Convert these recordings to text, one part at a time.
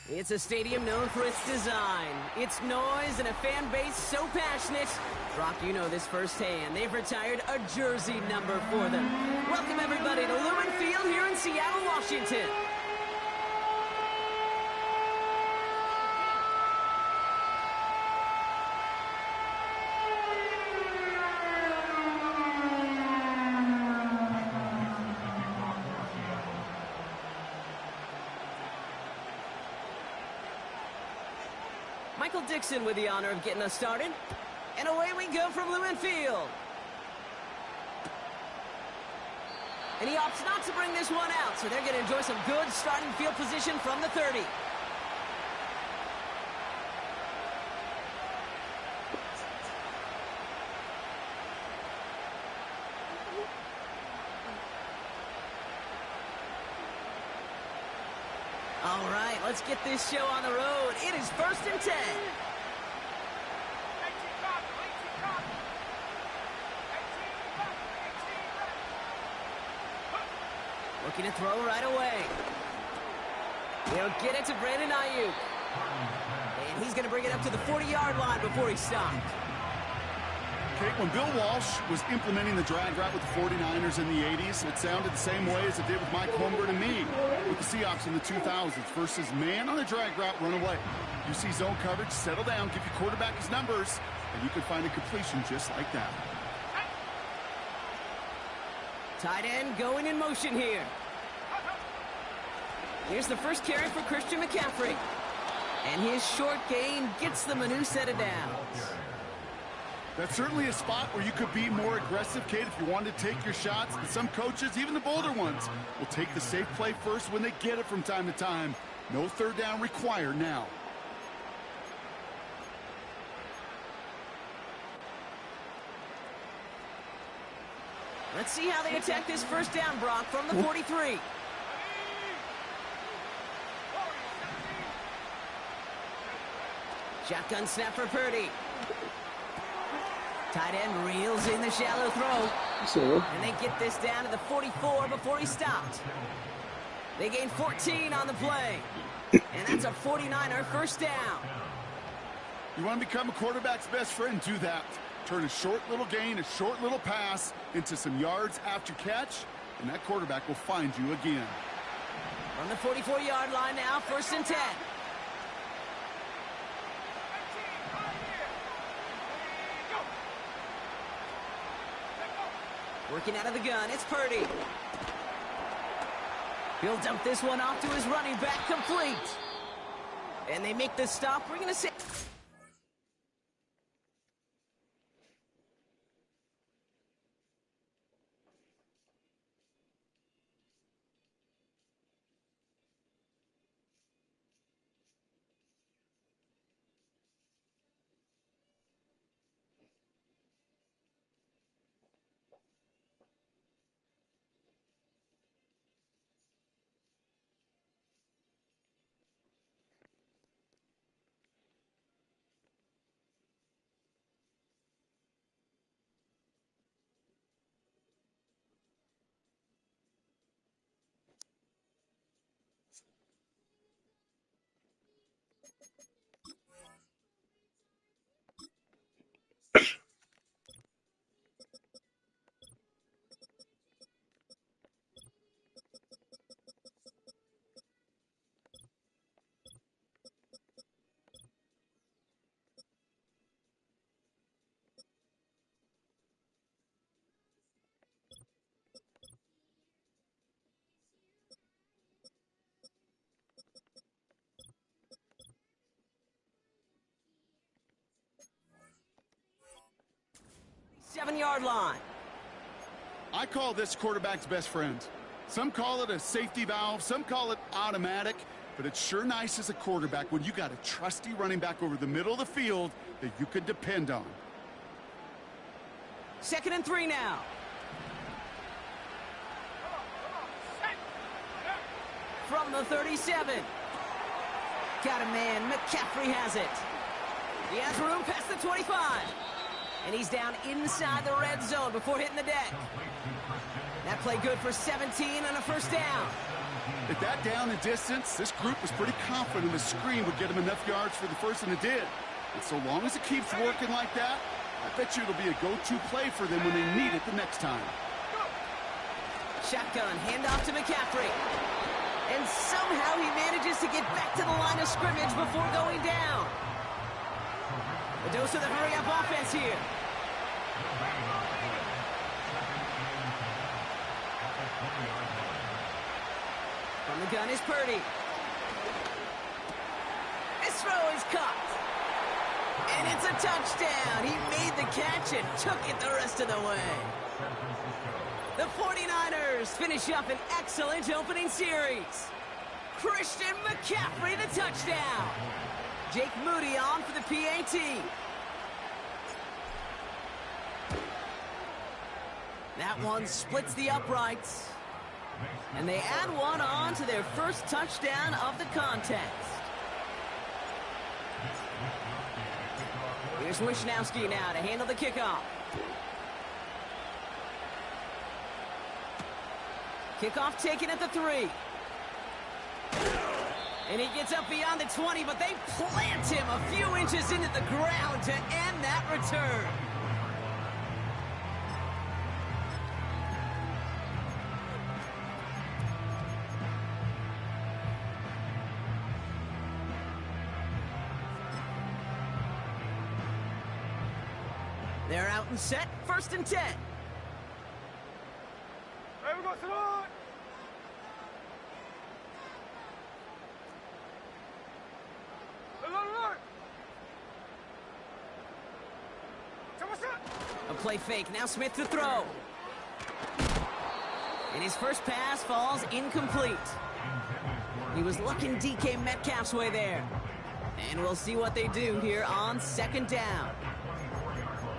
It's a stadium known for its design, its noise, and a fan base so passionate. Brock, you know this firsthand. They've retired a jersey number for them. Welcome, everybody, to Lumen Field here in Seattle, Washington. Michael Dixon with the honor of getting us started. And away we go from Lumen Field. And he opts not to bring this one out, so they're going to enjoy some good starting field position from the 30. All right, let's get this show on the road. It is 1st and 10. Looking to throw right away. He'll get it to Brandon Ayuk. And he's going to bring it up to the 40-yard line before he stopped. Kate, when Bill Walsh was implementing the drag route with the 49ers in the 80s, it sounded the same way as it did with Mike Holmgren and me with the Seahawks in the 2000s versus man on the drag route, run away. You see zone coverage, settle down, give your quarterback his numbers, and you can find a completion just like that. Tight end going in motion here. Here's the first carry for Christian McCaffrey. And his short gain gets them a new set of downs. That's certainly a spot where you could be more aggressive, Kate, if you wanted to take your shots. And some coaches, even the bolder ones, will take the safe play first when they get it from time to time. No third down required now. Let's see how they attack this first down, Brock, from the 43. Shotgun snap for Purdy. Tight end reels in the shallow throw. And they get this down to the 44 before he stopped. They gain 14 on the play. And that's a 49er first down. You want to become a quarterback's best friend? Do that. Turn a short little gain, a short little pass into some yards after catch, and that quarterback will find you again. From the 44-yard line now, 1st and 10. Working out of the gun, it's Purdy. He'll dump this one off to his running back, complete. And they make the stop. We're going to say... Seven-yard line. I call this quarterback's best friend. Some call it a safety valve, some call it automatic, but it's sure nice as a quarterback when you got a trusty running back over the middle of the field that you could depend on. 2nd and 3 now. From the 37. Got a man. McCaffrey has it. He has room past the 25. And he's down inside the red zone before hitting the deck. That play good for 17 and a first down. At that down and distance, this group was pretty confident the screen would get them enough yards for the first, and it did. And so long as it keeps working like that, I bet you it'll be a go-to play for them when they need it the next time. Shotgun, handoff to McCaffrey. And somehow he manages to get back to the line of scrimmage before going down. A dose of the hurry-up offense here. From the gun is Purdy. This throw is caught. And it's a touchdown. He made the catch and took it the rest of the way. The 49ers finish up an excellent opening series. Christian McCaffrey, the touchdown. Jake Moody on for the PAT. That one splits the uprights. And they add one on to their first touchdown of the contest. Here's Wishnowski now to handle the kickoff. Kickoff taken at the 3. And he gets up beyond the 20, but they plant him a few inches into the ground to end that return. They're out and set, 1st and 10. Hey, we got tonight. A play fake, now Smith to throw. And his first pass falls incomplete. He was looking DK Metcalf's way there. And we'll see what they do here on 2nd down.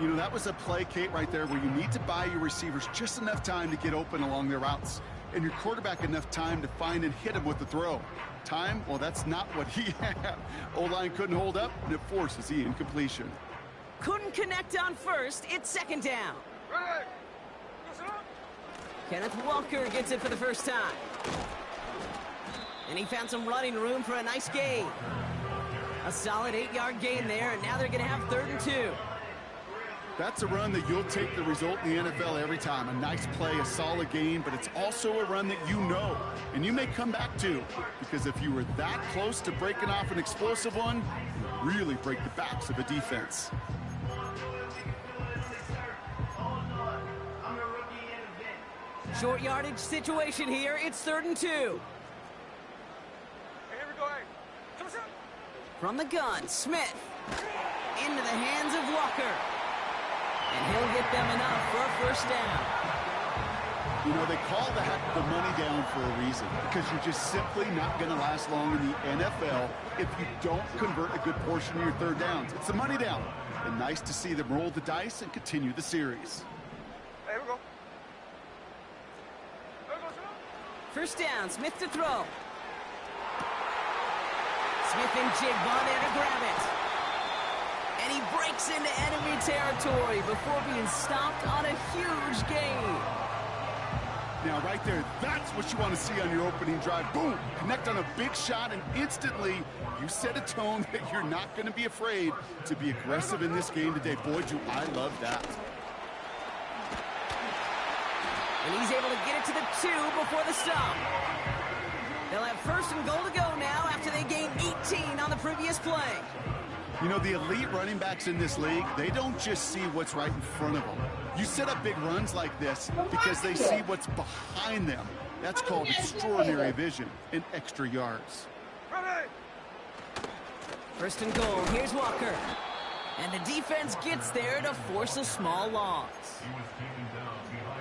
You know, that was a play, Kate, right there where you need to buy your receivers just enough time to get open along their routes. And your quarterback enough time to find and hit him with the throw. Time, well, that's not what he had. O-line couldn't hold up, and it forces the incompletion. Couldn't connect on 1st, it's 2nd down. Ready. Listen up. Kenneth Walker gets it for the first time. And he found some running room for a nice gain. A solid 8-yard gain there, and now they're going to have 3rd and 2. That's a run that you'll take the result in the NFL every time. A nice play, a solid gain, but it's also a run that you know, and you may come back to, because if you were that close to breaking off an explosive one, you really break the backs of a defense. Short yardage situation here. It's 3rd and 2. Hey, here we go. Hey. Come on. From the gun, Smith. Into the hands of Walker. And he'll get them enough for a 1st down. You know, they call that the money down for a reason, because you're just simply not going to last long in the NFL if you don't convert a good portion of your 3rd downs. It's the money down. And nice to see them roll the dice and continue the series. Hey, here we go. 1st down, Smith to throw. Smith and Jigba there to grab it. And he breaks into enemy territory before being stopped on a huge gain. Now, right there, that's what you want to see on your opening drive. Boom! Connect on a big shot, and instantly you set a tone that you're not going to be afraid to be aggressive in this game today. Boy, do I love that. And he's able to get it to the 2 before the stop. They'll have 1st and goal to go now after they gained 18 on the previous play. You know, the elite running backs in this league, they don't just see what's right in front of them. You set up big runs like this because they see what's behind them. That's called extraordinary vision and extra yards. Ready. 1st and goal, here's Walker. And the defense gets there to force a small loss.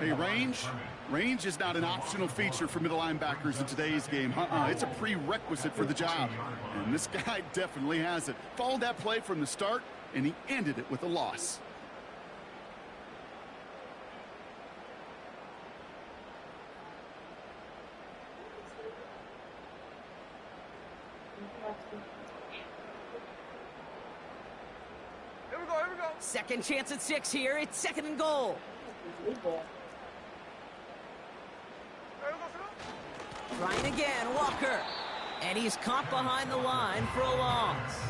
Hey, range is not an optional feature for middle linebackers in today's game. It's a prerequisite for the job. And this guy definitely has it. Followed that play from the start, and he ended it with a loss. Here we go. Here we go. 2nd chance at 6 here. It's 2nd and goal. Trying again, Walker. And he's caught behind the line for a loss.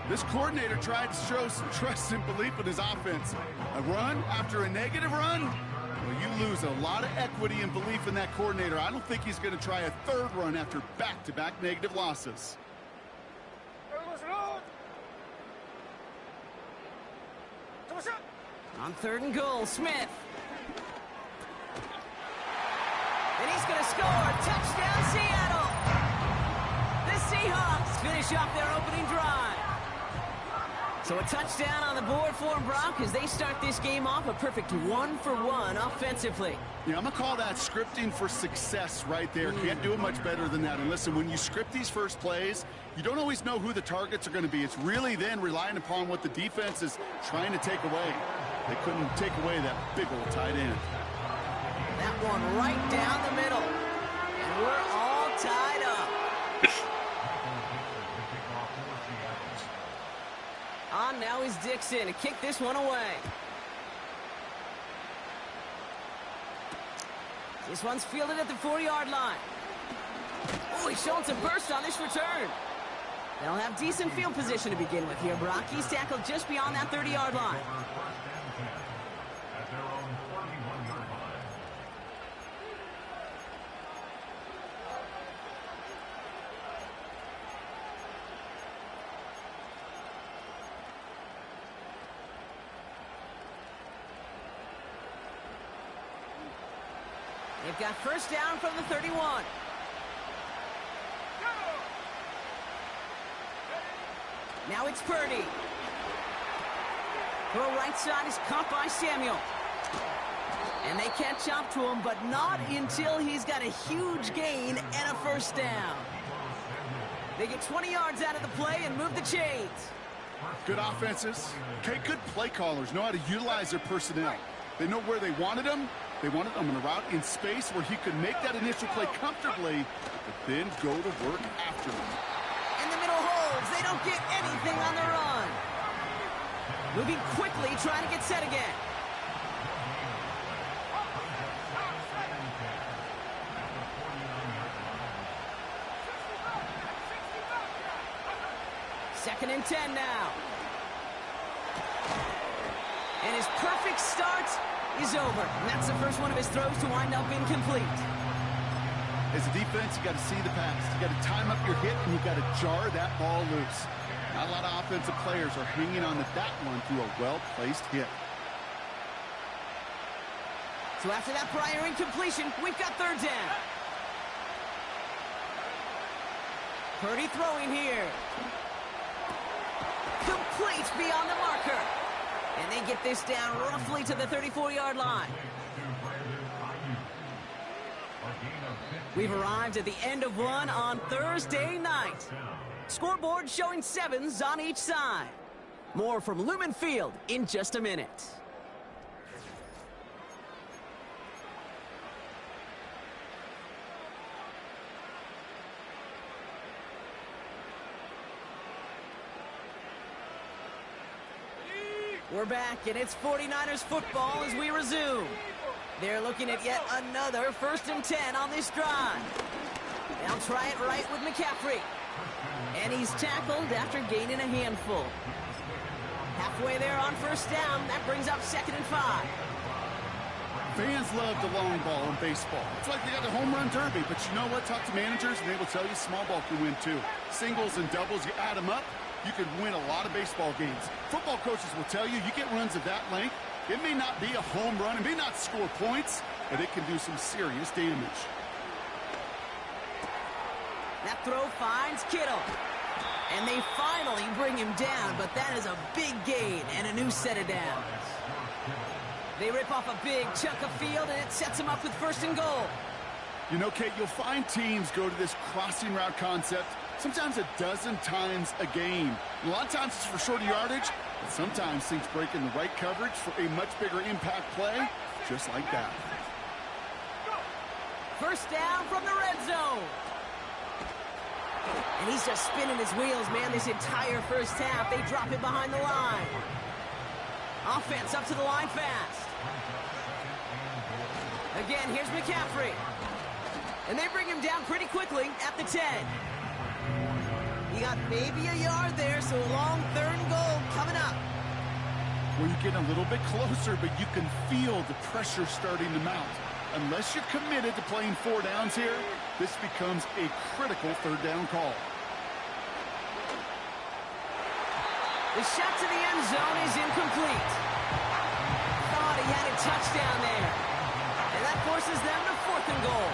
This coordinator tried to show some trust and belief in his offense. A run after a negative run? Well, you lose a lot of equity and belief in that coordinator. I don't think he's going to try a third run after back-to-back negative losses. On 3rd and goal, Smith. And he's going to score. Touchdown, Seattle. The Seahawks finish off their opening drive. So a touchdown on the board for them, Brock, as they start this game off a perfect 1-for-1 offensively. Yeah, I'm going to call that scripting for success right there. Can't do it much better than that. And listen, when you script these first plays, you don't always know who the targets are going to be. It's really then relying upon what the defense is trying to take away. They couldn't take away that big old tight end. That one right down the middle. And we're all tied up. On now is Dixon to kick this one away. This one's fielded at the 4-yard line. Oh, he's showing some burst on this return. They'll have decent field position to begin with here, Brock. He's tackled just beyond that 30-yard line. They've got first down from the 31. Now it's Purdy. Throw right side is caught by Samuel. And they catch up to him, but not until he's got a huge gain and a first down. They get 20 yards out of the play and move the chains. Good offenses. Okay, good play callers know how to utilize their personnel. They know where they wanted them. They wanted him on a route in space where he could make that initial play comfortably, but then go to work after him. And the middle holds. They don't get anything on the run. Moving quickly, trying to get set again. Second and 10 now. And his perfect start is over. And that's the first one of his throws to wind up incomplete. As a defense, you got to see the pass. You got to time up your hit, and you got to jar that ball loose. Not a lot of offensive players are hanging on to that one through a well-placed hit. So after that prior incompletion, we've got third down. Purdy throwing here. Complete beyond the marker. And they get this down roughly to the 34-yard line. We've arrived at the end of one on Thursday night. Scoreboard showing 7s on each side. More from Lumen Field in just a minute. We're back, and it's 49ers football as we resume. They're looking at yet another 1st and 10 on this drive. They'll try it right with McCaffrey. And he's tackled after gaining a handful. Halfway there on first down, that brings up 2nd and 5. Fans love the long ball in baseball. It's like they got the home run derby, but you know what? Talk to managers, and they will tell you small ball can win too. Singles and doubles, you add them up, you can win a lot of baseball games. Football coaches will tell you, you get runs of that length, it may not be a home run, it may not score points, but it can do some serious damage. That throw finds Kittle. And they finally bring him down, but that is a big gain and a new set of downs. They rip off a big chunk of field, and it sets them up with 1st and goal. You know, Kate, you'll find teams go to this crossing route concept sometimes a dozen times a game. And a lot of times it's for shorter yardage, but sometimes things break in the right coverage for a much bigger impact play, just like that. First down from the red zone. And he's just spinning his wheels, man, this entire first half. They drop it behind the line. Offense up to the line fast. Again, here's McCaffrey. And they bring him down pretty quickly at the 10. He got maybe a yard there, so a long 3rd and goal coming up. Well, you're getting a little bit closer, but you can feel the pressure starting to mount. Unless you're committed to playing 4 downs here, this becomes a critical 3rd down call. The shot to the end zone is incomplete. Thought he had a touchdown there. And that forces them to 4th and goal.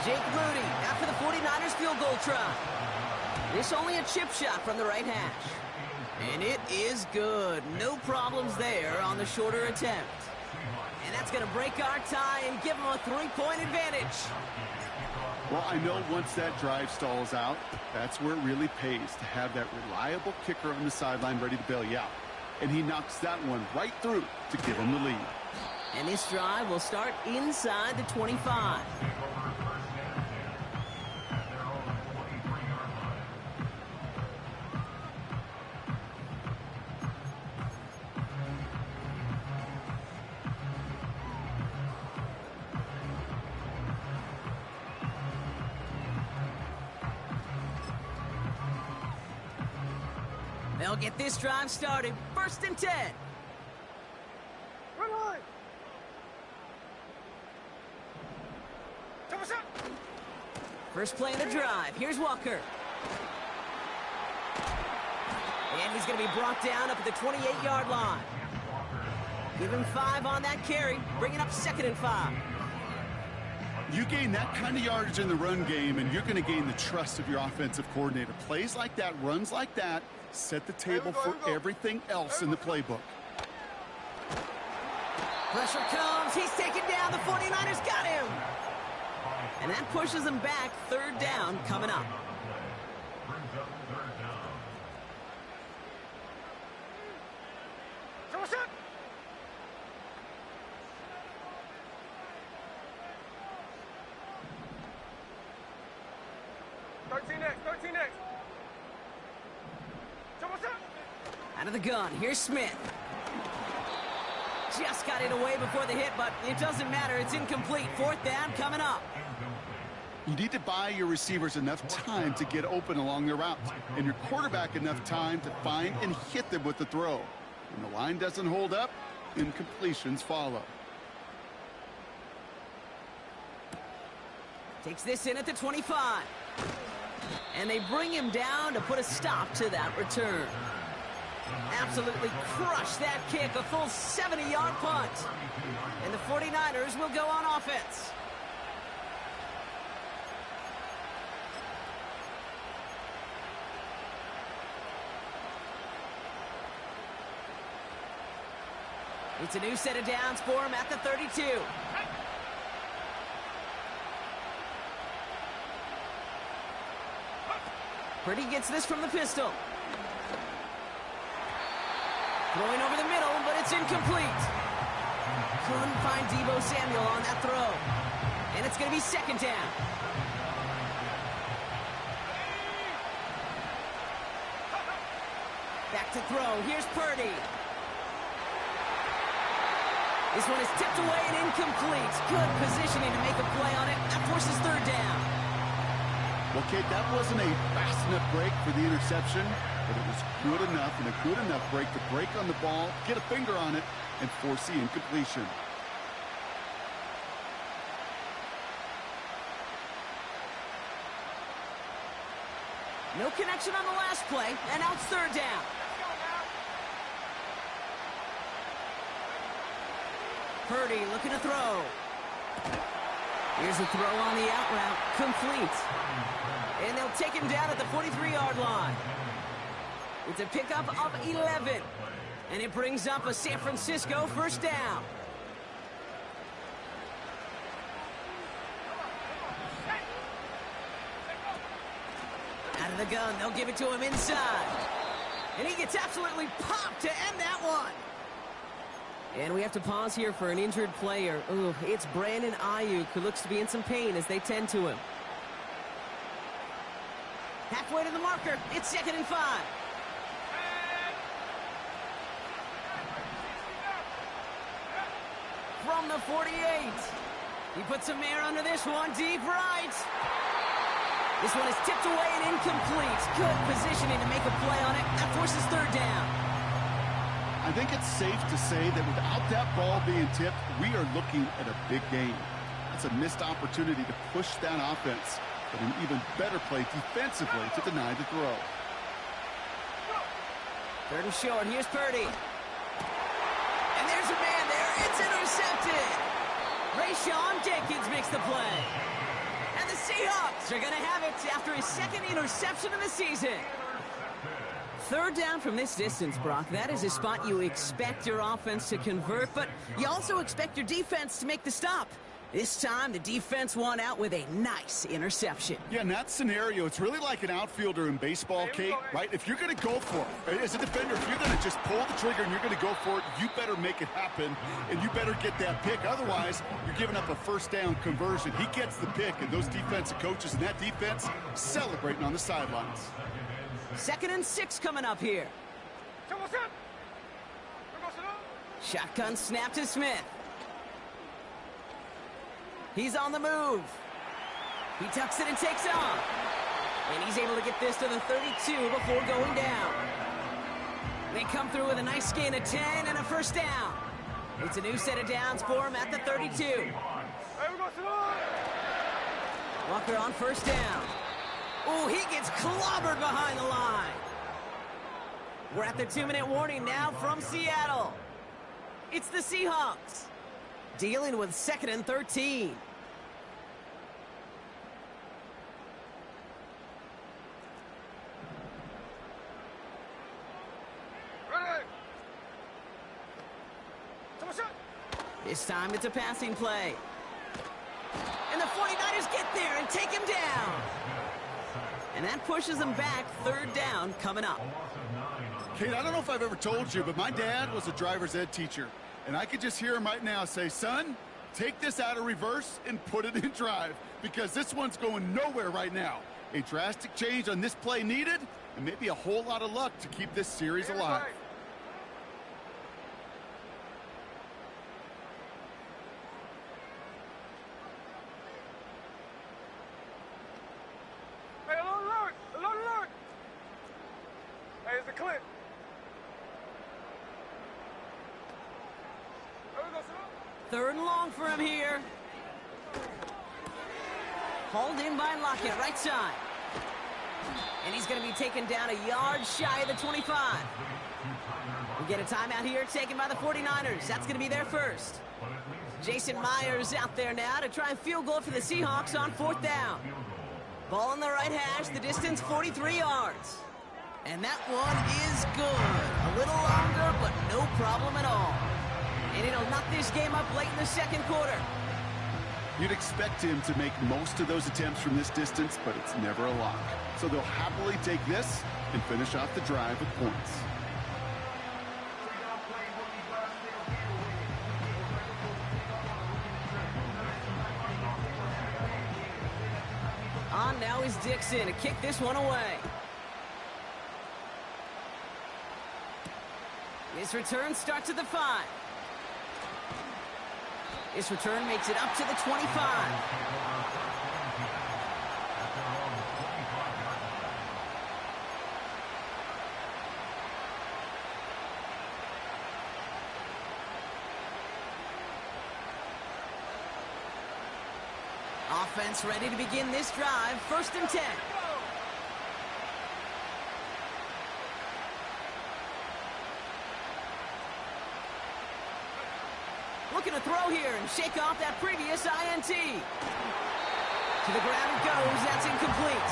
Jake Moody after the 49ers field goal try. This only a chip shot from the right hash. And it is good. No problems there on the shorter attempt. And that's going to break our tie and give them a 3-point advantage. Well, I know once that drive stalls out, that's where it really pays to have that reliable kicker on the sideline ready to bail you out. And he knocks that one right through to give him the lead. And this drive will start inside the 25. They'll get this drive started. 1st and 10. Run line. First play of the drive. Here's Walker. And he's going to be brought down up at the 28-yard line. Give him 5 on that carry. Bring it up 2nd and 5. You gain that kind of yardage in the run game, and you're going to gain the trust of your offensive coordinator. Plays like that, runs like that, set the table for everything else in the playbook. Pressure comes. He's taken down. The 49ers got him. And that pushes them back. 3rd down coming up. Out of the gun, here's Smith. Just got it away before the hit, but it doesn't matter. It's incomplete. 4th down coming up. You need to buy your receivers enough time to get open along their routes, and your quarterback enough time to find and hit them with the throw. When the line doesn't hold up, incompletions follow. Takes this in at the 25. And they bring him down to put a stop to that return. Absolutely crushed that kick, a full 70-yard punt. And the 49ers will go on offense. It's a new set of downs for him at the 32. Purdy gets this from the pistol. Throwing over the middle, but it's incomplete. Couldn't find Deebo Samuel on that throw. And it's going to be 2nd down. Back to throw. Here's Purdy. This one is tipped away and incomplete. Good positioning to make a play on it. That forces 3rd down. Well, Kate, that wasn't a fast enough break for the interception, but it was good enough and a good enough break to break on the ball, get a finger on it, and force the incompletion. No connection on the last play, and now it's 3rd down. Purdy looking to throw. Here's a throw on the out route, complete. And they'll take him down at the 43-yard line. It's a pickup of 11. And it brings up a San Francisco 1st down. Out of the gun, they'll give it to him inside. And he gets absolutely popped to end that one. And we have to pause here for an injured player. Ooh, it's Brandon Ayuk, who looks to be in some pain as they tend to him. Halfway to the marker, it's 2nd and 5. From the 48. He puts some air under this one, deep right. This one is tipped away and incomplete. Good positioning to make a play on it. That forces third down. I think it's safe to say that without that ball being tipped, we are looking at a big game. That's a missed opportunity to push that offense, but an even better play defensively to deny the throw. Third and short. Here's Purdy. And there's a man there. It's intercepted. Rayshawn Jenkins makes the play. And the Seahawks are going to have it after his second interception of the season. Third down from this distance, Brock. That is a spot you expect your offense to convert, but you also expect your defense to make the stop. This time, the defense won out with a nice interception. Yeah, in that scenario, it's really like an outfielder in baseball, Kate, right? If you're going to go for it, as a defender, if you're going to just pull the trigger and you're going to go for it, you better make it happen, and you better get that pick. Otherwise, you're giving up a first down conversion. He gets the pick, and those defensive coaches and that defense celebrating on the sidelines. 2nd and 6 coming up here. Shotgun snap to Smith. He's on the move. He tucks it and takes off. And he's able to get this to the 32 before going down. They come through with a nice gain of 10 and a first down. It's a new set of downs for him at the 32. Walker on first down. Oh, he gets clobbered behind the line. We're at the 2-minute warning now from Seattle. It's the Seahawks dealing with 2nd and 13. Ready. This time it's a passing play. And the 49ers get there and take him down. And that pushes them back. Third down coming up. Kate, I don't know if I've ever told you, but my dad was a driver's ed teacher. And I could just hear him right now say, son, take this out of reverse and put it in drive, because this one's going nowhere right now. A drastic change on this play needed, and maybe a whole lot of luck to keep this series alive. Hey, alert! Alert! Hey, it's a clip. Third and long for him here. Hauled in by Lockett, right side. And he's going to be taken down a yard shy of the 25. We get a timeout here taken by the 49ers. That's going to be their first. Jason Myers out there now to try and field goal for the Seahawks on 4th down. Ball on the right hash, the distance 43 yards. And that one is good. A little longer, but no problem at all. And it'll knock this game up late in the 2nd quarter. You'd expect him to make most of those attempts from this distance, but it's never a lock. So they'll happily take this and finish off the drive with points. On now is Dixon to kick this one away. This return starts at the 5. This return makes it up to the 25. Offense ready to begin this drive. 1st and 10. Looking to throw here and shake off that previous INT. To the ground it goes. That's incomplete.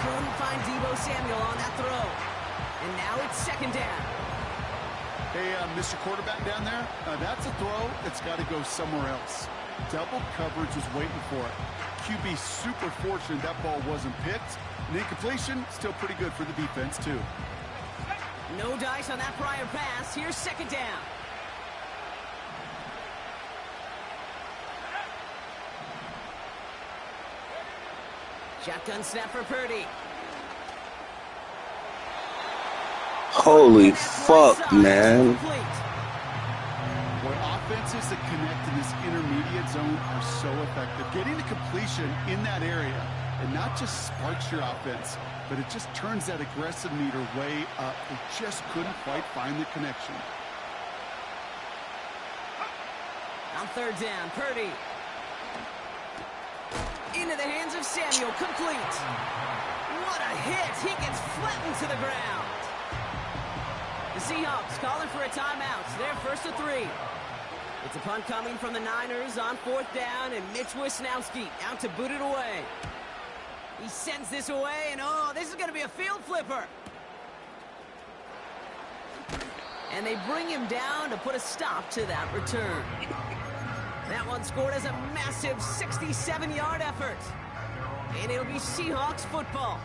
Couldn't find Deebo Samuel on that throw. And now it's 2nd down. Hey, Mr. Quarterback down there, that's a throw that's got to go somewhere else. Double coverage was waiting for it. QB super fortunate that ball wasn't picked. And incompletion, still pretty good for the defense, too. No dice on that prior pass. Here's 2nd down. Shotgun snap for Purdy. Holy fuck, man. When offense passes that connect in this intermediate zone are so effective. Getting the completion in that area, it not just sparks your offense, but it just turns that aggressive meter way up. They just couldn't quite find the connection. On third down, Purdy. Into the hands of Samuel, complete. What a hit! He gets flattened to the ground. The Seahawks calling for a timeout. They're first to 3. It's a punt coming from the Niners on fourth down, and Mitch Wisnowski out to boot it away. He sends this away, and oh, this is going to be a field flipper. And they bring him down to put a stop to that return. That one scored as a massive 67-yard effort. And it'll be Seahawks football.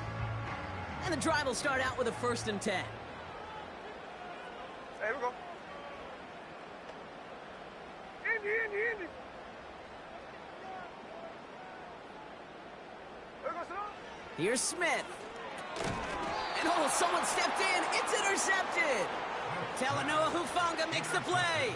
And the drive will start out with a 1st and 10. Here we go. Indy. There goes it. Here's Smith. And oh, someone stepped in. It's intercepted. Talanoa Hufanga makes the play.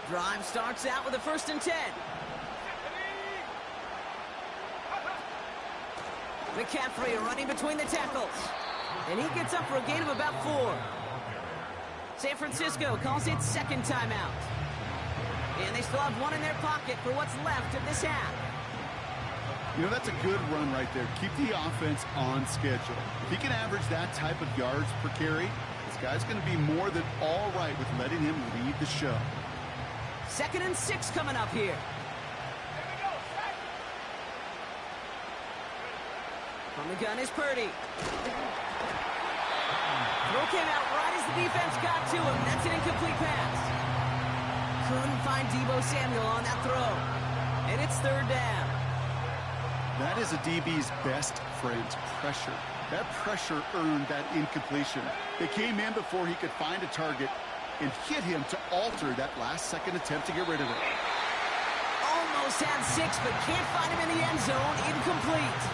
Drive starts out with a 1st and 10. McCaffrey running between the tackles. And he gets up for a gain of about 4. San Francisco calls it second timeout. And they still have one in their pocket for what's left of this half. You know, that's a good run right there. Keep the offense on schedule. If he can average that type of yards per carry, this guy's going to be more than all right with letting him lead the show. 2nd and 6 coming up here. From the gun is Purdy. Throw came out right as the defense got to him. That's an incomplete pass. Couldn't find Deebo Samuel on that throw. And it's 3rd down. That is a DB's best friend, pressure. That pressure earned that incompletion. They came in before he could find a target and hit him to alter that last-second attempt to get rid of it. Almost had 6, but can't find him in the end zone. Incomplete.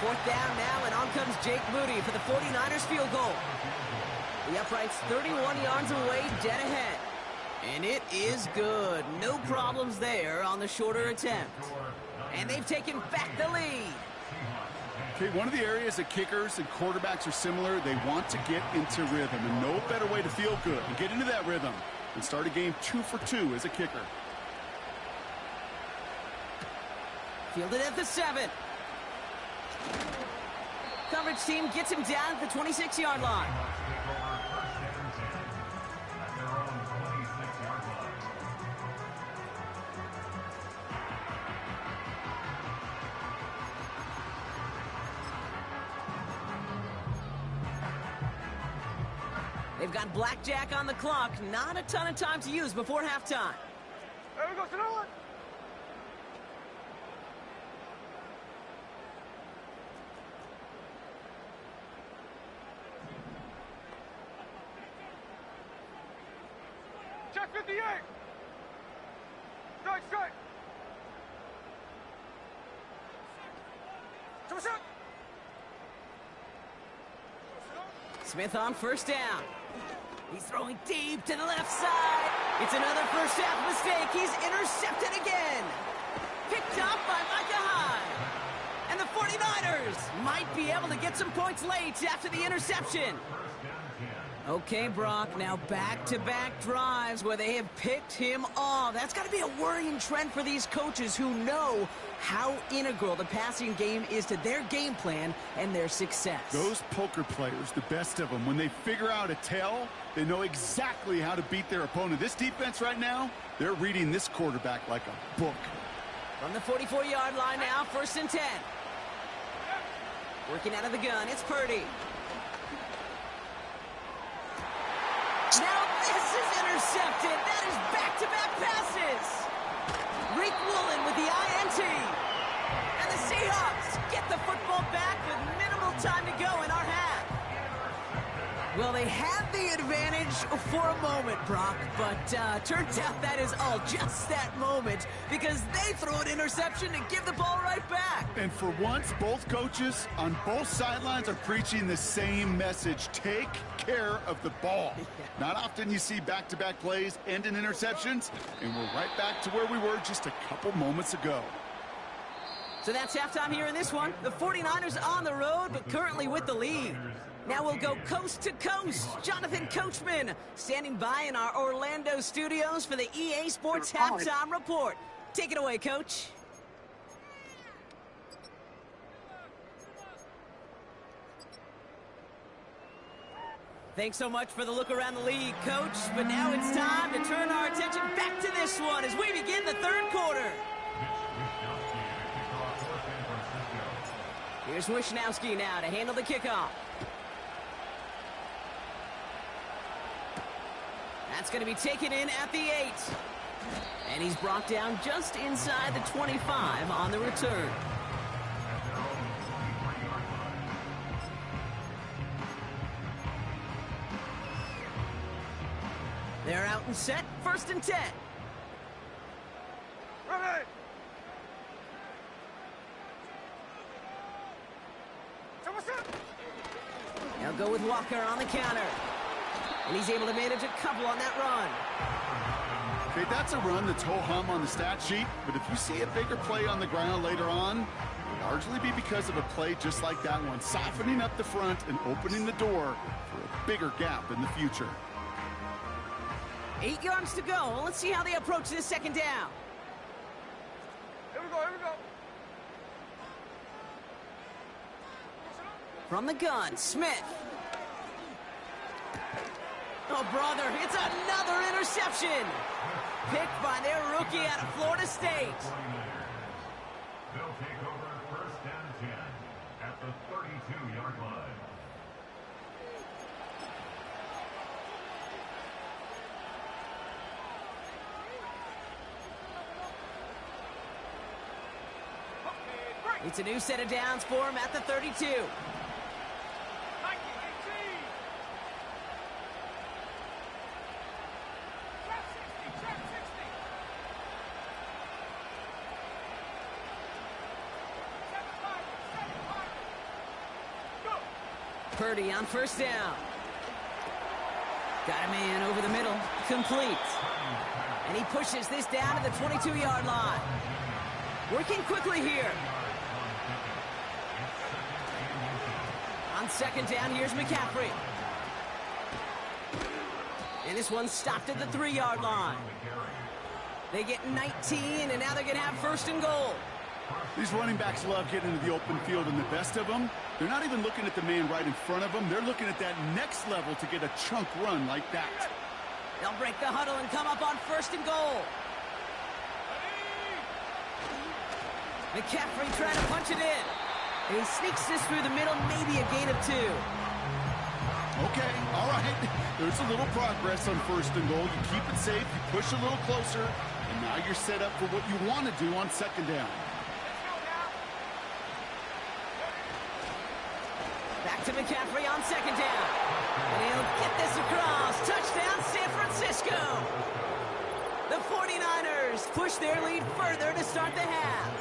4th down now, and on comes Jake Moody for the 49ers field goal. The upright's 31 yards away, dead ahead. And it is good. No problems there on the shorter attempt. And they've taken back the lead. Okay, one of the areas that kickers and quarterbacks are similar, they want to get into rhythm, and no better way to feel good and get into that rhythm than start a game 2 for 2 as a kicker. Fielded at the 7. Coverage team gets him down at the 26-yard line. They've got blackjack on the clock. Not a ton of time to use before halftime. There we go, Sonoma. Check 58. Strike. Smith on 1st down. He's throwing deep to the left side. It's another first half mistake. He's intercepted again. Picked up by Micah Hyde. And the 49ers might be able to get some points late after the interception. Okay, Brock, now back-to-back drives where they have picked him off. That's got to be a worrying trend for these coaches who know how integral the passing game is to their game plan and their success. Those poker players, the best of them, when they figure out a tell, they know exactly how to beat their opponent. This defense right now, they're reading this quarterback like a book. From the 44-yard line now, 1st and 10. Working out of the gun, it's Purdy. Now this is intercepted. That is back-to-back passes. Reek Woolen with the INT. And the Seahawks get the football back with minimal time to go in our half. Well, they had the advantage for a moment, Brock, but turns out that is all just that moment because they throw an interception and give the ball right back. And for once, both coaches on both sidelines are preaching the same message. Take care of the ball. Not often you see back-to-back plays end in interceptions, and we're right back to where we were just a couple moments ago. So that's halftime here in this one. The 49ers on the road, but currently with the lead. Now we'll go coast to coast. Jonathan Coachman standing by in our Orlando studios for the EA Sports Halftime Report. Take it away, Coach. Thanks so much for the look around the league, Coach. But now it's time to turn our attention back to this one as we begin the third quarter. Here's Wishnowski now to handle the kickoff. That's going to be taken in at the 8. And he's brought down just inside the 25 on the return. They're out and set, 1st and 10. Ready. They'll go with Walker on the counter. And he's able to manage a couple on that run. Okay, that's a run that's ho-hum on the stat sheet, but if you see a bigger play on the ground later on, it'll largely be because of a play just like that one, softening up the front and opening the door for a bigger gap in the future. 8 yards to go. Let's see how they approach this second down. Here we go, here we go. From the gun, Smith. Oh, brother, it's another interception. Picked by their rookie out of Florida State. They'll take over 1st and 10 at the 32-yard line. It's a new set of downs for him at the 32. Purdy on 1st down. Got a man over the middle. Complete. And he pushes this down to the 22-yard line. Working quickly here. On 2nd down, here's McCaffrey. And this one's stopped at the 3-yard line. They get 19, and now they're going to have 1st and goal. These running backs love getting into the open field, and the best of them, they're not even looking at the man right in front of them. They're looking at that next level to get a chunk run like that. They'll break the huddle and come up on 1st and goal. McCaffrey trying to punch it in. And he sneaks this through the middle, maybe a gain of 2. Okay, all right. There's a little progress on 1st and goal. You keep it safe, you push a little closer, and now you're set up for what you want to do on 2nd down. Back to McCaffrey on 2nd down. And he'll get this across. Touchdown, San Francisco. The 49ers push their lead further to start the half.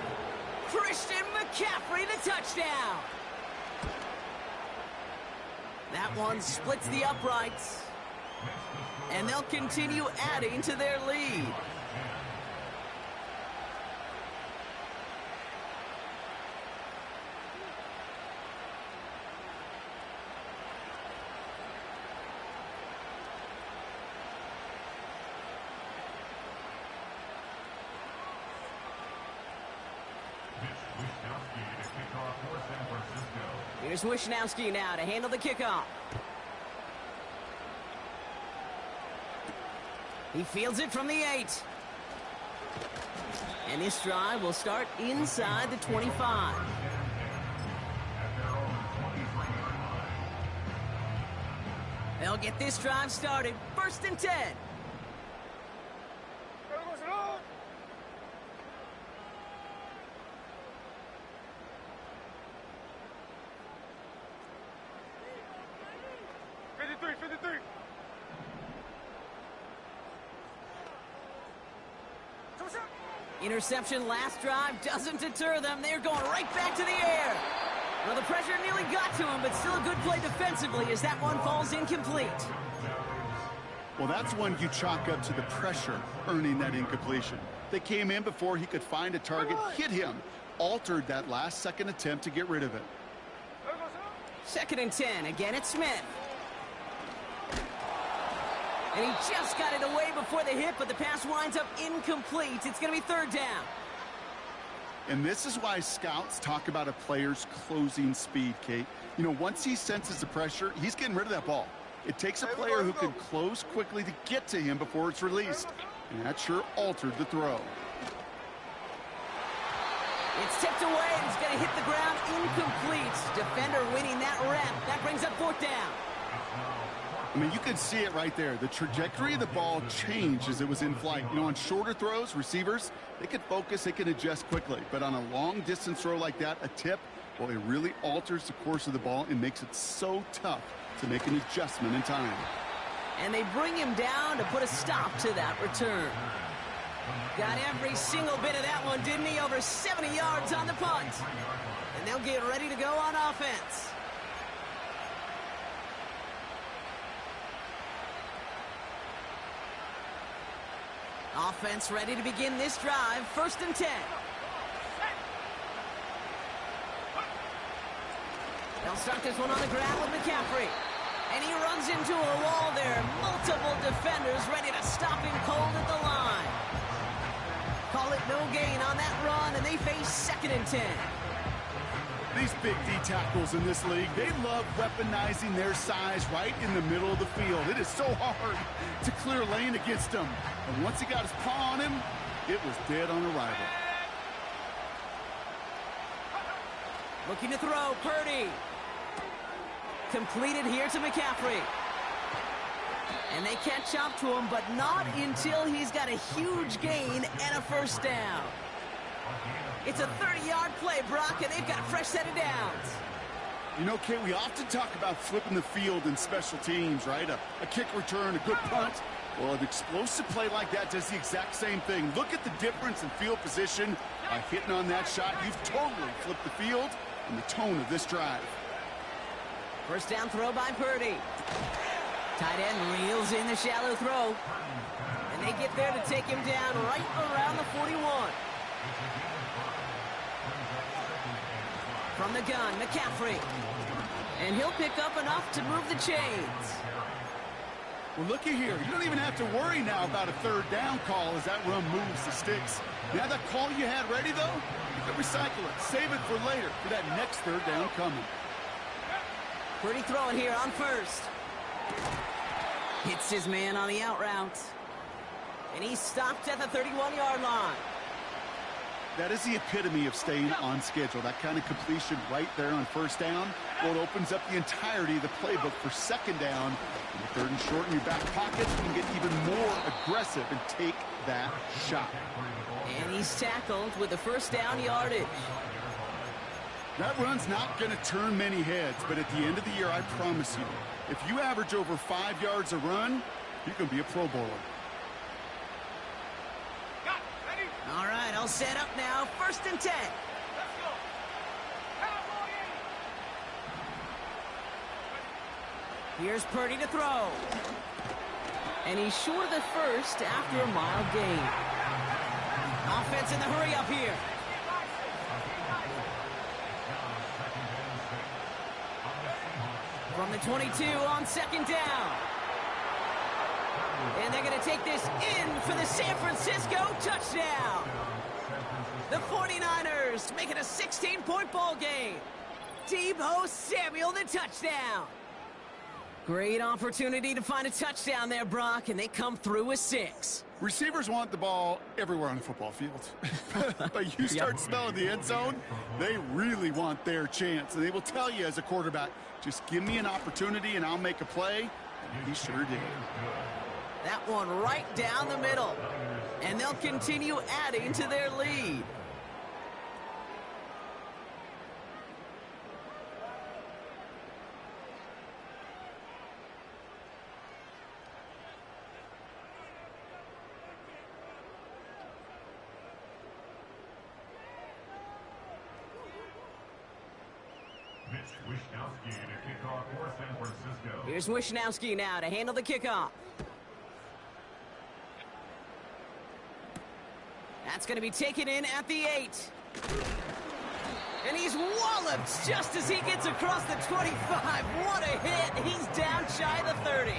Christian McCaffrey, the touchdown. That one splits the uprights. And they'll continue adding to their lead. Here's Wishnowski now to handle the kickoff. He fields it from the 8. And this drive will start inside the 25. They'll get this drive started. 1st and 10. Interception last drive doesn't deter them. They're going right back to the air. Well, the pressure nearly got to him, but still a good play defensively as that one falls incomplete. Well, that's one you chalk up to the pressure earning that incompletion. They came in before he could find a target, hit him, altered that last-second attempt to get rid of it. 2nd and 10. Again, it's Smith. And he just got it away before the hit, but the pass winds up incomplete. It's going to be 3rd down. And this is why scouts talk about a player's closing speed, Kate. You know, once he senses the pressure, he's getting rid of that ball. It takes a player who can close quickly to get to him before it's released. And that sure altered the throw. It's tipped away, and it's going to hit the ground incomplete. Defender winning that rep. That brings up 4th down. I mean, you can see it right there. The trajectory of the ball changed as it was in flight. You know, on shorter throws, receivers, they can focus, they can adjust quickly. But on a long-distance throw like that, a tip, well, it really alters the course of the ball and makes it so tough to make an adjustment in time. And they bring him down to put a stop to that return. Got every single bit of that one, didn't he? Over 70 yards on the punt. And they'll get ready to go on offense. Offense ready to begin this drive. 1st and 10. They'll start this one on the ground with McCaffrey. And he runs into a wall there. Multiple defenders ready to stop him cold at the line. Call it no gain on that run, and they face 2nd and 10. These big D tackles in this league, they love weaponizing their size right in the middle of the field. It is so hard to clear lane against them. And once he got his paw on him, it was dead on arrival. Looking to throw, Purdy. Completed here to McCaffrey. And they catch up to him, but not until he's got a huge gain and a 1st down. It's a 30-yard play, Brock, and they've got a fresh set of downs. You know, Kate, we often talk about flipping the field in special teams, right? A kick return, a good punt. Well, an explosive play like that does the exact same thing. Look at the difference in field position. By hitting on that shot, you've totally flipped the field and the tone of this drive. 1st down throw by Purdy. Tight end reels in the shallow throw. And they get there to take him down right around the 41. From the gun, McCaffrey. And he'll pick up enough to move the chains. Well, looky here. You don't even have to worry now about a 3rd down call as that run moves the sticks. Now that call you had ready, though, you can recycle it. Save it for later for that next 3rd down coming. Purdy throwing here on 1st. Hits his man on the out route. And he's stopped at the 31-yard line. That is the epitome of staying on schedule. That kind of completion right there on 1st down. Well, it opens up the entirety of the playbook for 2nd down. In the 3rd and short in your back pocket, you can get even more aggressive and take that shot. And he's tackled with the 1st down yardage. That run's not going to turn many heads, but at the end of the year, I promise you, if you average over 5 yards a run, you can be a Pro Bowler. All right, I'll set up now. 1st and 10. Let's go. Here's Purdy to throw. And he's short of the 1st after a mild gain. Offense in the hurry up here. From the 22 on 2nd down. And they're going to take this in for the San Francisco touchdown. The 49ers make it a 16-point ball game. Deebo Samuel, the touchdown. Great opportunity to find a touchdown there, Brock, and they come through with 6. Receivers want the ball everywhere on the football field. But you start smelling the end zone, they really want their chance. And they will tell you as a quarterback, just give me an opportunity and I'll make a play. And he sure did. That one right down the middle. And they'll continue adding to their lead. It's Wisnowski to kick off for San Francisco. Here's Wisnowski now to handle the kickoff. That's going to be taken in at the 8. And he's walloped just as he gets across the 25. What a hit. He's down shy of the 30.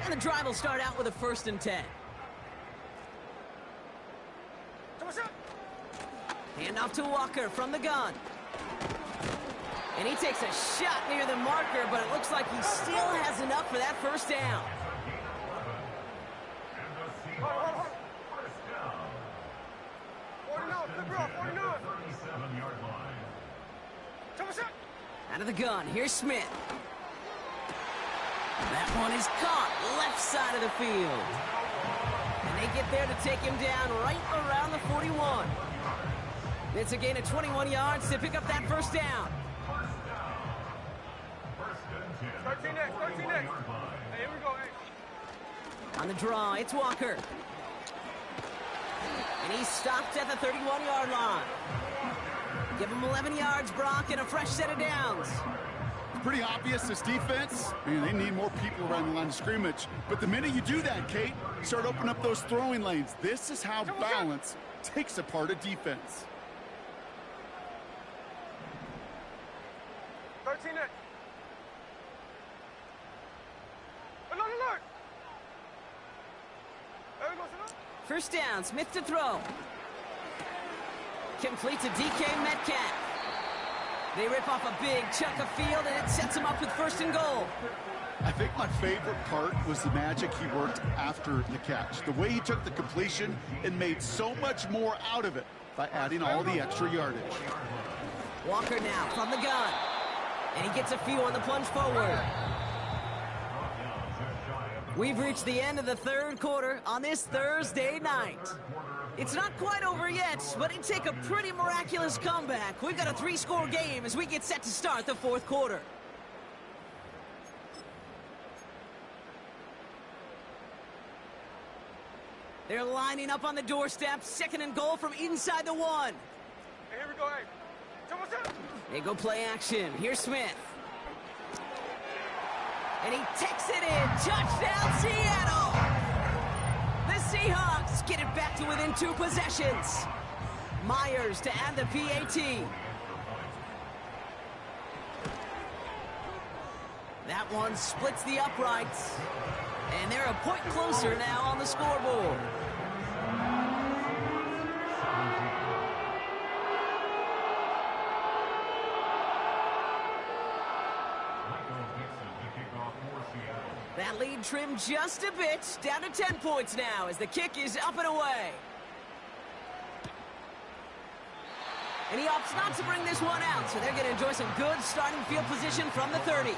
And the drive will start out with a 1st and 10. Hand off to Walker from the gun. And he takes a shot near the marker, but it looks like he still has enough for that 1st down. And the Seahawks, first down. 37-yard line. Out of the gun, here's Smith. That one is caught left side of the field. And they get there to take him down right around the 41. It's a gain of 21 yards to pick up that 1st down. First and 10. 13 next. Hey, here we go, hey. On the draw, it's Walker. And he's stopped at the 31-yard line. Give him 11 yards, Brock, and a fresh set of downs. Pretty obvious, this defense, man, they need more people around the line of scrimmage. But the minute you do that, Kate, start opening up those throwing lanes. This is how balance takes apart a defense. 13 next. Alert! There we go, Sinner. 1st down, Smith to throw. Complete to DK Metcalf. They rip off a big chunk of field, and it sets him up with 1st and goal. I think my favorite part was the magic he worked after the catch. The way he took the completion and made so much more out of it by adding all the extra yardage. Walker now from the gun. And he gets a few on the plunge forward. We've reached the end of the 3rd quarter on this Thursday night. It's not quite over yet, but it'd take a pretty miraculous comeback. We've got a 3-score game as we get set to start the 4th quarter. They're lining up on the doorstep. 2nd and goal from inside the 1. Hey, here we go, hey. They go play action. Here's Smith. And he takes it in. Touchdown, Seattle! The Seahawks get it back to within 2 possessions. Myers to add the PAT. That one splits the uprights. And they're a point closer now on the scoreboard. That lead trimmed just a bit, down to 10 points now as the kick is up and away. And he opts not to bring this one out, so they're going to enjoy some good starting field position from the 30.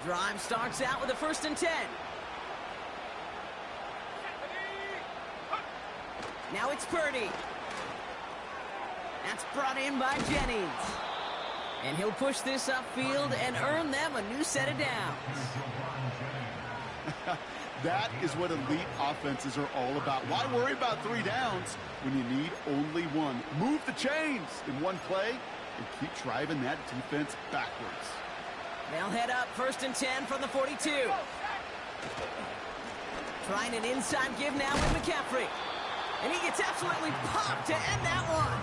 Drive starts out with a 1st and 10. Now it's Purdy. That's brought in by Jennings. And he'll push this upfield and earn them a new set of downs. That is what elite offenses are all about. Why worry about 3 downs when you need only 1? Move the chains in one play and keep driving that defense backwards. They'll head up 1st and 10 from the 42. Trying an inside give now with McCaffrey. And he gets absolutely popped to end that one.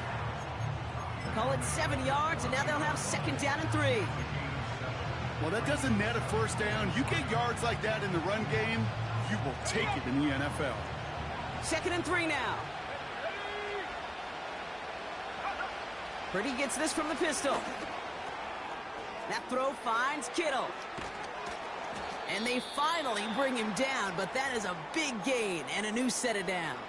Call it 7 yards, and now they'll have 2nd down and 3. Well, that doesn't net a 1st down. You get yards like that in the run game, you will take it in the NFL. 2nd and 3 now. Purdy gets this from the pistol. That throw finds Kittle. And they finally bring him down, but that is a big gain and a new set of downs.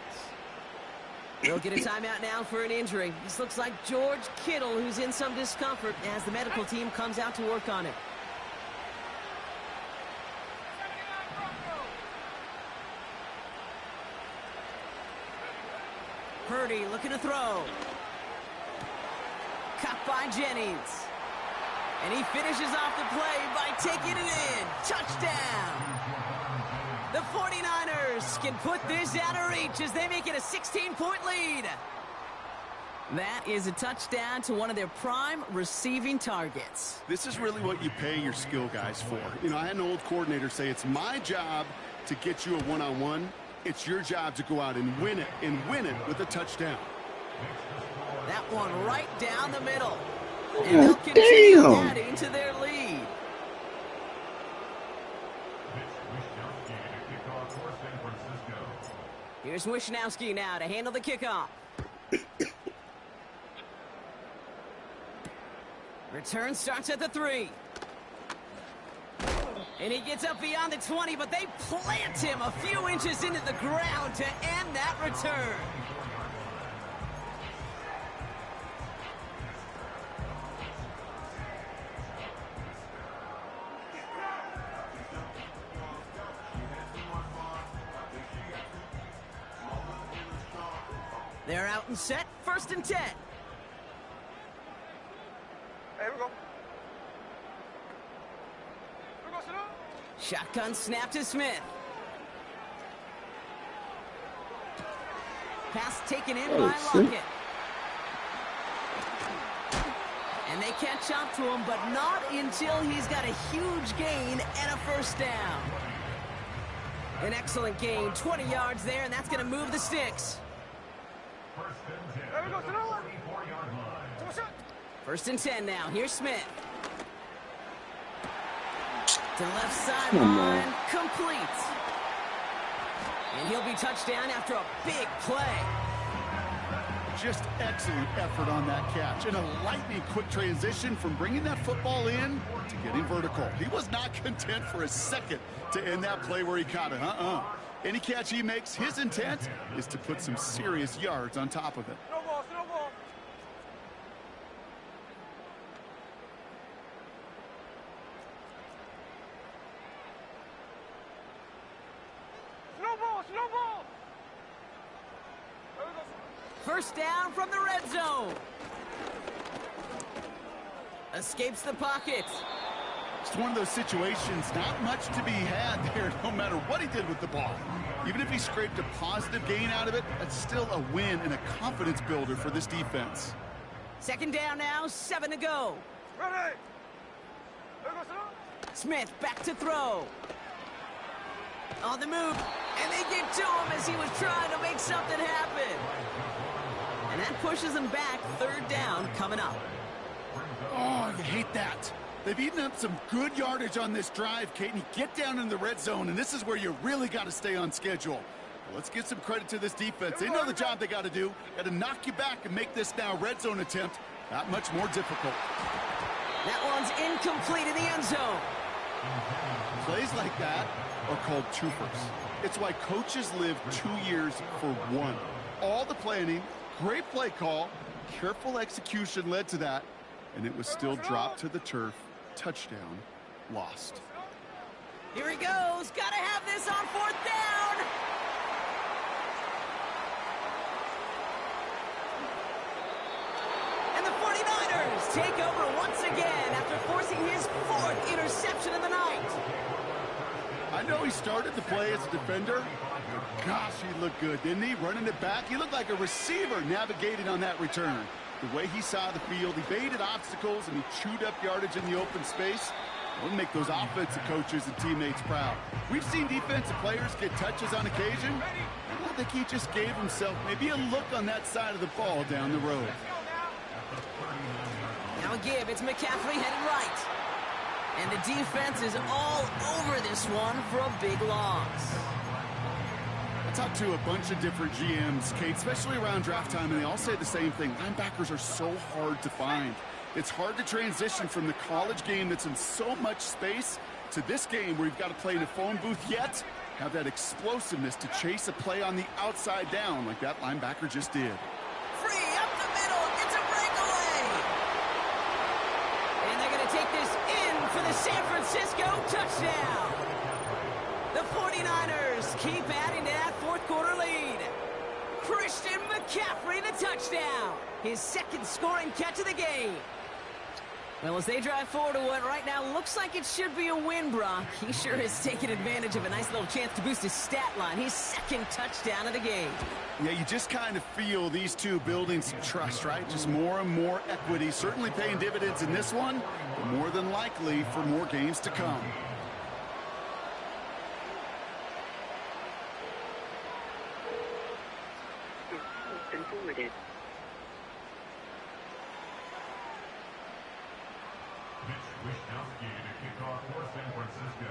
We'll get a timeout now for an injury. This looks like George Kittle, who's in some discomfort as the medical team comes out to work on it. Purdy looking to throw. Caught by Jennings. And he finishes off the play by taking it in. Touchdown! The 49ers can put this out of reach as they make it a 16-point lead. That is a touchdown to one of their prime receiving targets. This is really what you pay your skill guys for. You know, I had an old coordinator say it's my job to get you a one-on-one. It's your job to go out and win it with a touchdown. That one right down the middle. And they'll continue adding to their lead. Here's Wishnowski now to handle the kickoff. Return starts at the 3. And he gets up beyond the 20, but they plant him a few inches into the ground to end that return. They're out and set, 1st and 10. Here we go. Shotgun snap to Smith. Pass taken in by Lockett. And they catch up to him, but not until he's got a huge gain and a 1st down. An excellent gain, 20 yards there, and that's going to move the sticks. 1st and 10 now. Here's Smith. To the left sideline, complete. And he'll be touchdown after a big play. Just excellent effort on that catch. And a lightning quick transition from bringing that football in to getting vertical. He was not content for a second to end that play where he caught it. Any catch he makes, his intent is to put some serious yards on top of it. Snowball. Snowball. 1st down from the red zone. Escapes the pocket. It's one of those situations, not much to be had there no matter what he did with the ball. Even if he scraped a positive gain out of it, that's still a win and a confidence builder for this defense. 2nd down now, 7 to go. Ready. Smith back to throw. On the move, and they get to him as he was trying to make something happen. And that pushes him back, 3rd down coming up. Oh, you hate that. They've eaten up some good yardage on this drive, Kate, and you get down in the red zone, and this is where you really got to stay on schedule. Well, let's give some credit to this defense. They know the job they got to do. Got to knock you back and make this now red zone attempt that much more difficult. That one's incomplete in the end zone. Plays like that are called twofers. It's why coaches live 2 years for one. All the planning, great play call, careful execution led to that, and it was still dropped to the turf. Touchdown, lost. Here he goes. Got to have this on 4th down. And the 49ers take over once again after forcing his 4th interception of the night. I know he started to play as a defender. But gosh, he looked good, didn't he? Running it back. He looked like a receiver navigating on that return. The way he saw the field, he baited obstacles, and he chewed up yardage in the open space. We'll make those offensive coaches and teammates proud. We've seen defensive players get touches on occasion. I think he just gave himself maybe a look on that side of the ball down the road. Now a give. It's McCaffrey headed right. And the defense is all over this one for a big loss. I talked to a bunch of different GMs, Kate, especially around draft time, and they all say the same thing. Linebackers are so hard to find. It's hard to transition from the college game that's in so much space to this game where you've got to play in a phone booth, yet have that explosiveness to chase a play on the outside down like that linebacker just did. Free up the middle. It's a breakaway. And they're going to take this in for the San Francisco touchdown. The 49ers keep adding to that fourth quarter lead. Christian McCaffrey, the touchdown. His second scoring catch of the game. Well, as they drive forward to what right now looks like it should be a win, Brock, he sure has taken advantage of a nice little chance to boost his stat line. His second touchdown of the game. Yeah, you just kind of feel these two building some trust, right? Just more and more equity. Certainly paying dividends in this one, but more than likely for more games to come. Been forwarded. Mitch Wishnowsky to kick off for San Francisco.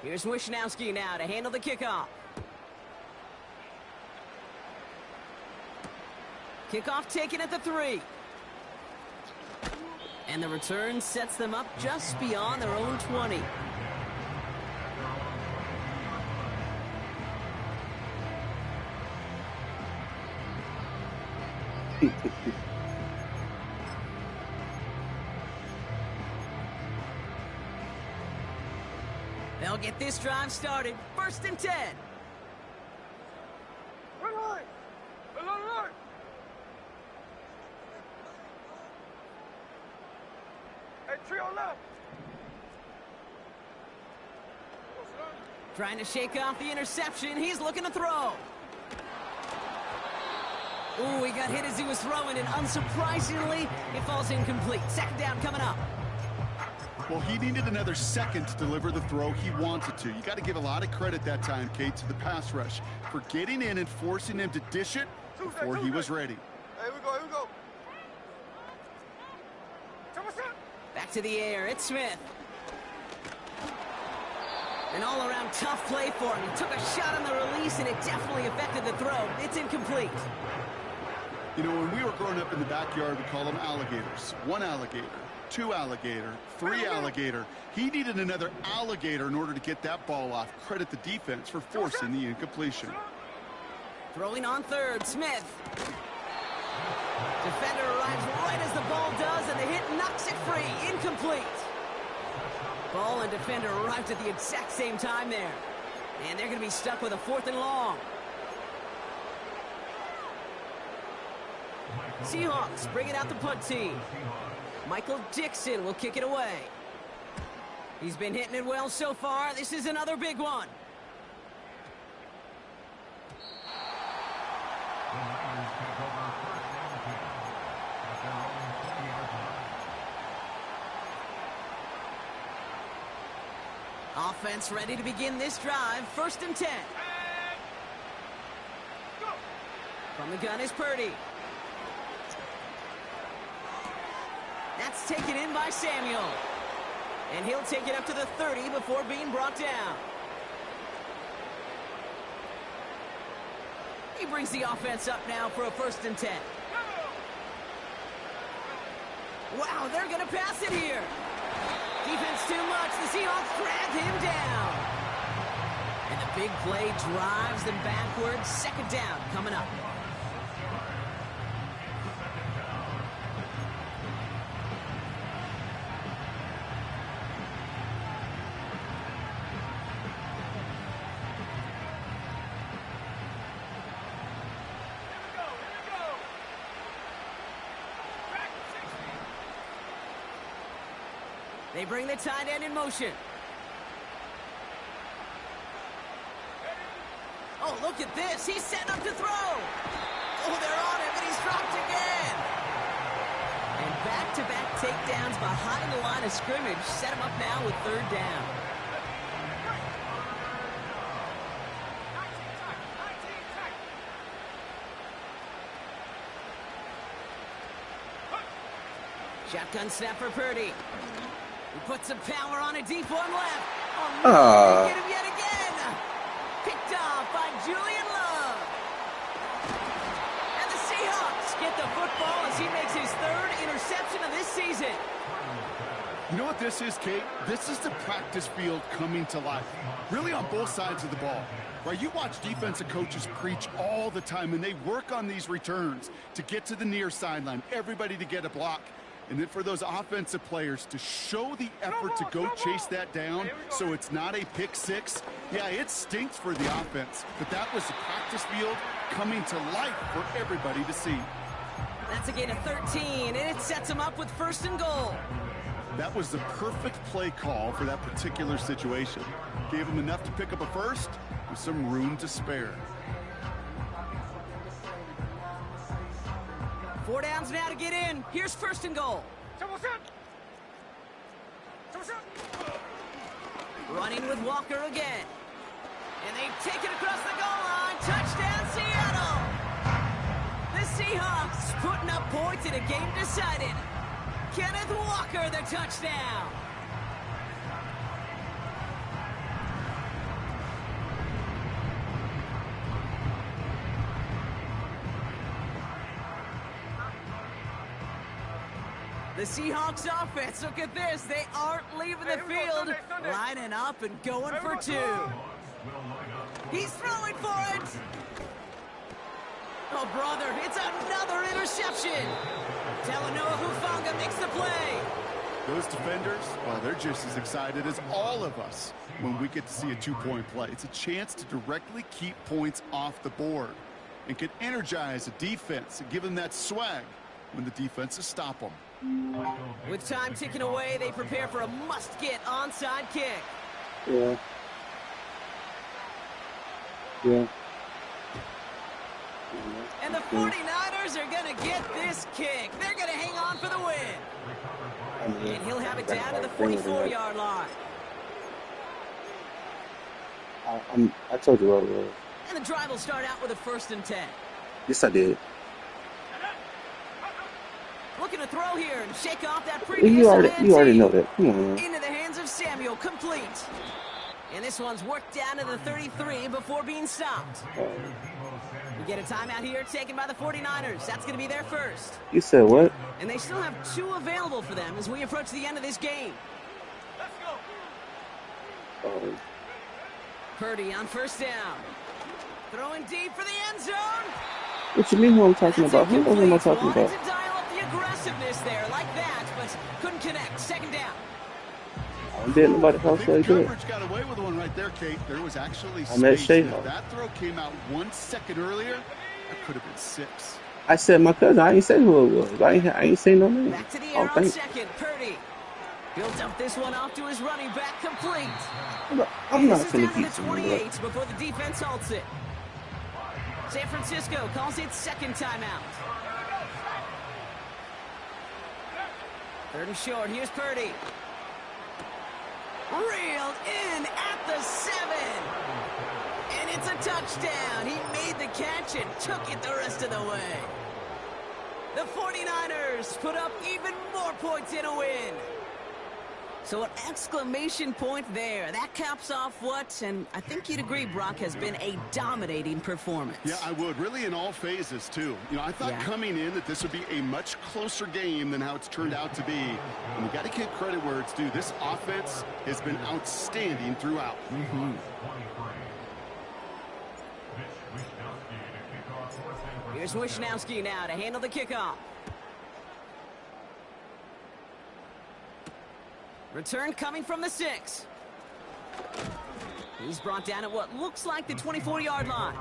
Here's Wishnowsky now to handle the kickoff. Kickoff taken at the 3. And the return sets them up just beyond their own 20. They'll get this drive started. 1st and 10. Alert! Alert! Hey, trio left. Trying to shake off the interception. He's looking to throw. Ooh, he got hit as he was throwing, and unsurprisingly, it falls incomplete. 2nd down coming up. Well, he needed another second to deliver the throw he wanted to. You got to give a lot of credit that time, Kate, to the pass rush for getting in and forcing him to dish it before he was ready. Here we go. Back to the air. It's Smith. An all-around tough play for him. He took a shot on the release, and it definitely affected the throw. It's incomplete. You know, when we were growing up in the backyard, we called them alligators. 1 alligator, 2 alligator, 3 alligator. He needed another alligator in order to get that ball off. Credit the defense for forcing the incompletion. Throwing on 3rd, Smith. Defender arrives right as the ball does, and the hit knocks it free. Incomplete. Ball and defender arrived at the exact same time there. And they're going to be stuck with a 4th and long. Seahawks bringing out the punt team. Michael Dixon will kick it away. He's been hitting it well so far. This is another big one. The Niners take over 1st and 10 at their own 20-yard line. Offense ready to begin this drive. 1st and 10. From the gun is Purdy. That's taken in by Samuel. And he'll take it up to the 30 before being brought down. He brings the offense up now for a 1st and 10. Wow, they're going to pass it here. Defense too much. The Seahawks drag him down. And the big play drives them backwards. 2nd down coming up. They bring the tight end in motion. Oh, look at this. He's setting up to throw. Oh, they're on him, and he's dropped again. And back-to-back takedowns behind the line of scrimmage set him up now with 3rd down. Shotgun snap for Purdy. He puts some power on a deep one left. Oh, no, they get him yet again. Picked off by Julian Love. And the Seahawks get the football as he makes his 3rd interception of this season. You know what this is, Kate? This is the practice field coming to life, really on both sides of the ball. Right, you watch defensive coaches preach all the time, and they work on these returns to get to the near sideline, everybody to get a block. And then for those offensive players to show the effort to go chase that down so it's not a pick six, yeah, it stinks for the offense. But that was the practice field coming to life for everybody to see. That's a gain of 13, and it sets them up with 1st and goal. That was the perfect play call for that particular situation. Gave them enough to pick up a first with some room to spare. 4 downs now to get in. Here's 1st and goal. Running with Walker again. And they take it across the goal line. Touchdown, Seattle! The Seahawks putting up points in a game decided. Kenneth Walker, the touchdown. The Seahawks offense, look at this. They aren't leaving the field. Lining up and going for 2. He's throwing for it. Oh, brother, it's another interception. Talanoa Hufanga makes the play. Those defenders, well, they're just as excited as all of us when we get to see a 2-point play. It's a chance to directly keep points off the board and can energize a defense and give them that swag when the defenses stop them. With time ticking away, they prepare for a must-get onside kick. Yeah. Yeah. And the 49ers are going to get this kick. They're going to hang on for the win. And he'll have it down to the 44-yard line. I told you earlier. And the drive will start out with a 1st and 10. Yes, I did. Looking to throw here and shake off that previous You already know that. Come on, man. Into the hands of Samuel, complete. And this one's worked down to the 33 before being stopped. We get a timeout here taken by the 49ers. That's going to be their first. You said what? And they still have 2 available for them as we approach the end of this game. Let's go. Purdy on 1st down. Throwing deep for the end zone. What you mean who I'm talking about? Who am I talking Wanted about? to dial up the aggressiveness there like that, but couldn't connect. 2nd down. I didn't nobody else like that. Coverage got away with one right there, Kate. There was actually I'm at space. Shayhawk. If that throw came out 1 second earlier, that could have been 6. I said my cousin. I ain't say who it was. I ain't say no name. Back to the air on 2nd. Purdy built up this one off to his running back, complete. I'm not This is going down to to beat the you. 28 before the defense halts it. San Francisco calls it 2nd timeout. 3rd and short. Here's Purdy. Reeled in at the 7. And it's a touchdown. He made the catch and took it the rest of the way. The 49ers put up even more points in a win. So an exclamation point there. That caps off what, and I think you'd agree, Brock, has been a dominating performance. Yeah, I would. Really in all phases, too. You know, I thought coming in that this would be a much closer game than how it's turned out to be. And you got to give credit where it's due. This offense has been outstanding throughout. Here's Wishnowski now to handle the kickoff. Return coming from the 6. He's brought down at what looks like the 24-yard line.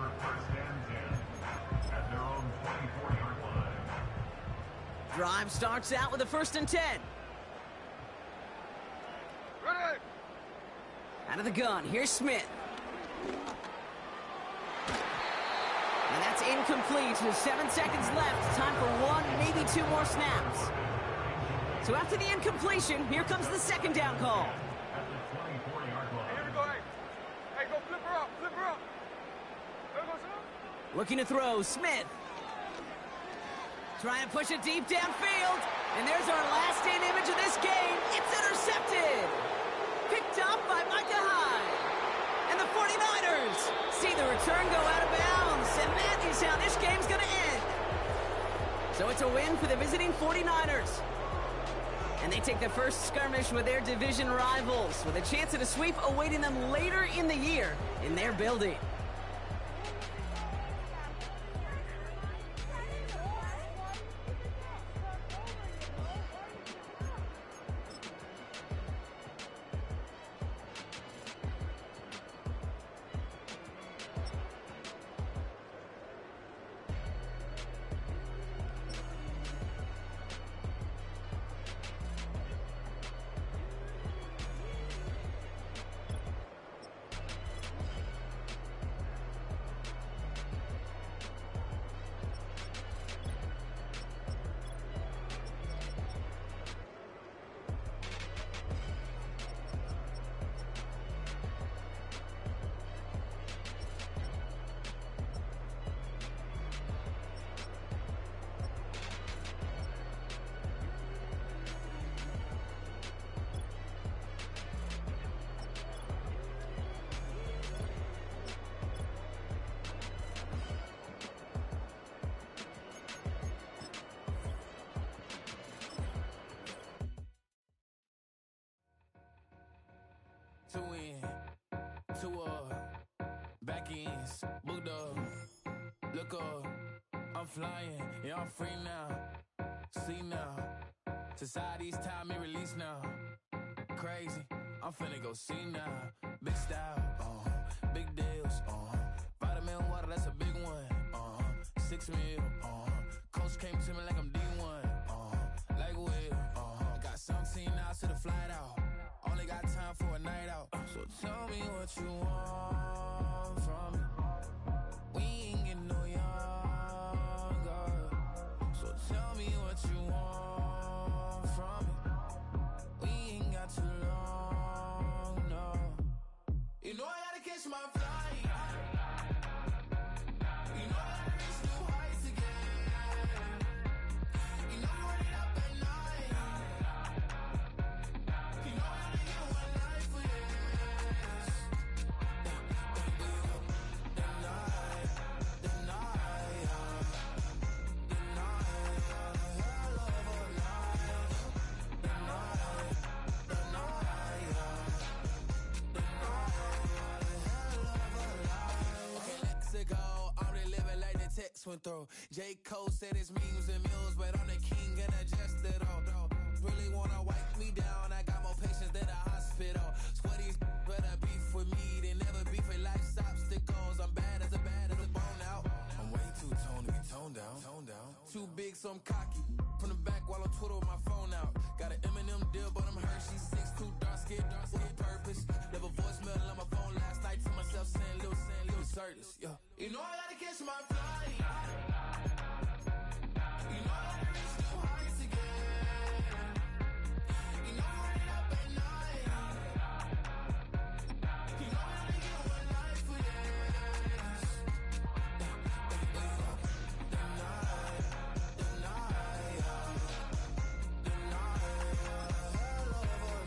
Drive starts out with a 1st and 10. Ready. Out of the gun, here's Smith. And that's incomplete. With 7 seconds left. Time for 1, maybe 2 more snaps. So after the incompletion, here comes the 2nd down call. Here we go, hey, go flip her up, flip her up. There goes her. Looking to throw, Smith. Trying to push it deep downfield. And there's our last in image of this game. It's intercepted. Picked up by Micah Hyde. And the 49ers see the return go out of bounds. And that is how this game's going to end. So it's a win for the visiting 49ers. And they take the first skirmish with their division rivals, with a chance at a sweep awaiting them later in the year in their building. To win, two back ends, booked up, look up, I'm flying, yeah, I'm free now, see now, society's time me release now, crazy, I'm finna go see now, big style, big deals, vitamin water, that's a big one, 6 mil, coach came to me like I'm D1, like Will, got 17 hours to the flight out. Only got time for a night out. So tell me what you want from me. We ain't getting no younger. So tell me what you want from me. We ain't got too long, no. You know I gotta catch my flight. You know I gotta reach new heights again. You know I'm running up at night. You know I gotta get one life for this. The night, hell of a life. The night, hell of a life. Okay, let's go. I'm really living like the text went through. J. Cole said it's memes and mules, but I'm the king and adjust it all. Really wanna wipe me down. I got more patience than a hospital. Sweaty better beef with me than never beef with life's obstacles. I'm bad as a bone out. I'm way too toned to be toned down. Too big, so I'm cocky. From the back while on Twitter with my phone out. Got an Eminem deal, but I'm Hershey. 6'2", dark skin with purpose. Never voicemail on my phone last night to myself saying little Curtis. Yeah. You know I gotta catch my flight. You know I gotta reach new heights again. You know I'm running up at night. You know I gotta get one life for this. The night, hell of a life. The night, hell of a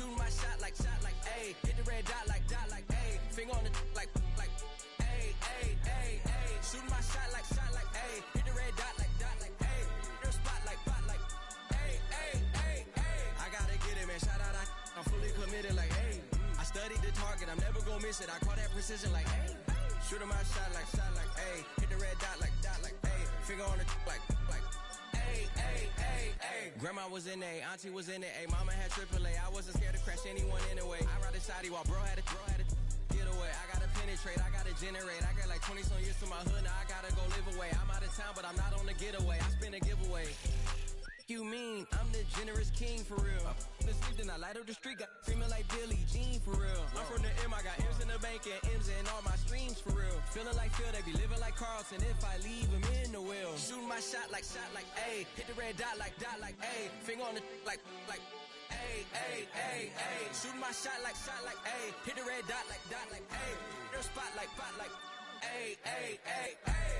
Shooting my shot like, ayy. Hit the red dot like, ayy. Finger on the like, ayy, ayy, ayy, ayy. Shooting my shot like, ayy. Hit the red dot like, ayy. Their spot like, ayy, ayy, ayy, ayy. I gotta get it, man. Shout out, I'm fully committed like, ayy. I studied the target, I'm never gonna miss it. I call that precision like, ayy. Shooting my shot like, ayy. Hit the red dot like, ayy. Finger on the like, ayy. Grandma was in A, auntie was in A, mama had AAA. I wasn't scared to crash anyone anyway. I ride a side while bro had to get away. I gotta penetrate, I gotta generate. I got like 20 some years to my hood, now I gotta go live away. I'm out of town, but I'm not on the getaway. I spin a giveaway. You mean I'm the generous king for real? I the sleep, then I light up the street, got screaming like Billie Jean for real. I'm from the M, I got M's in the bank and M's in all my streams for real. Feeling like Phil, they be living like Carlton if I leave him in the wheel. Shooting my shot like A, hit the red dot like A, finger on the like A. Shooting my shot like A, hit the red dot like A, their spot like A.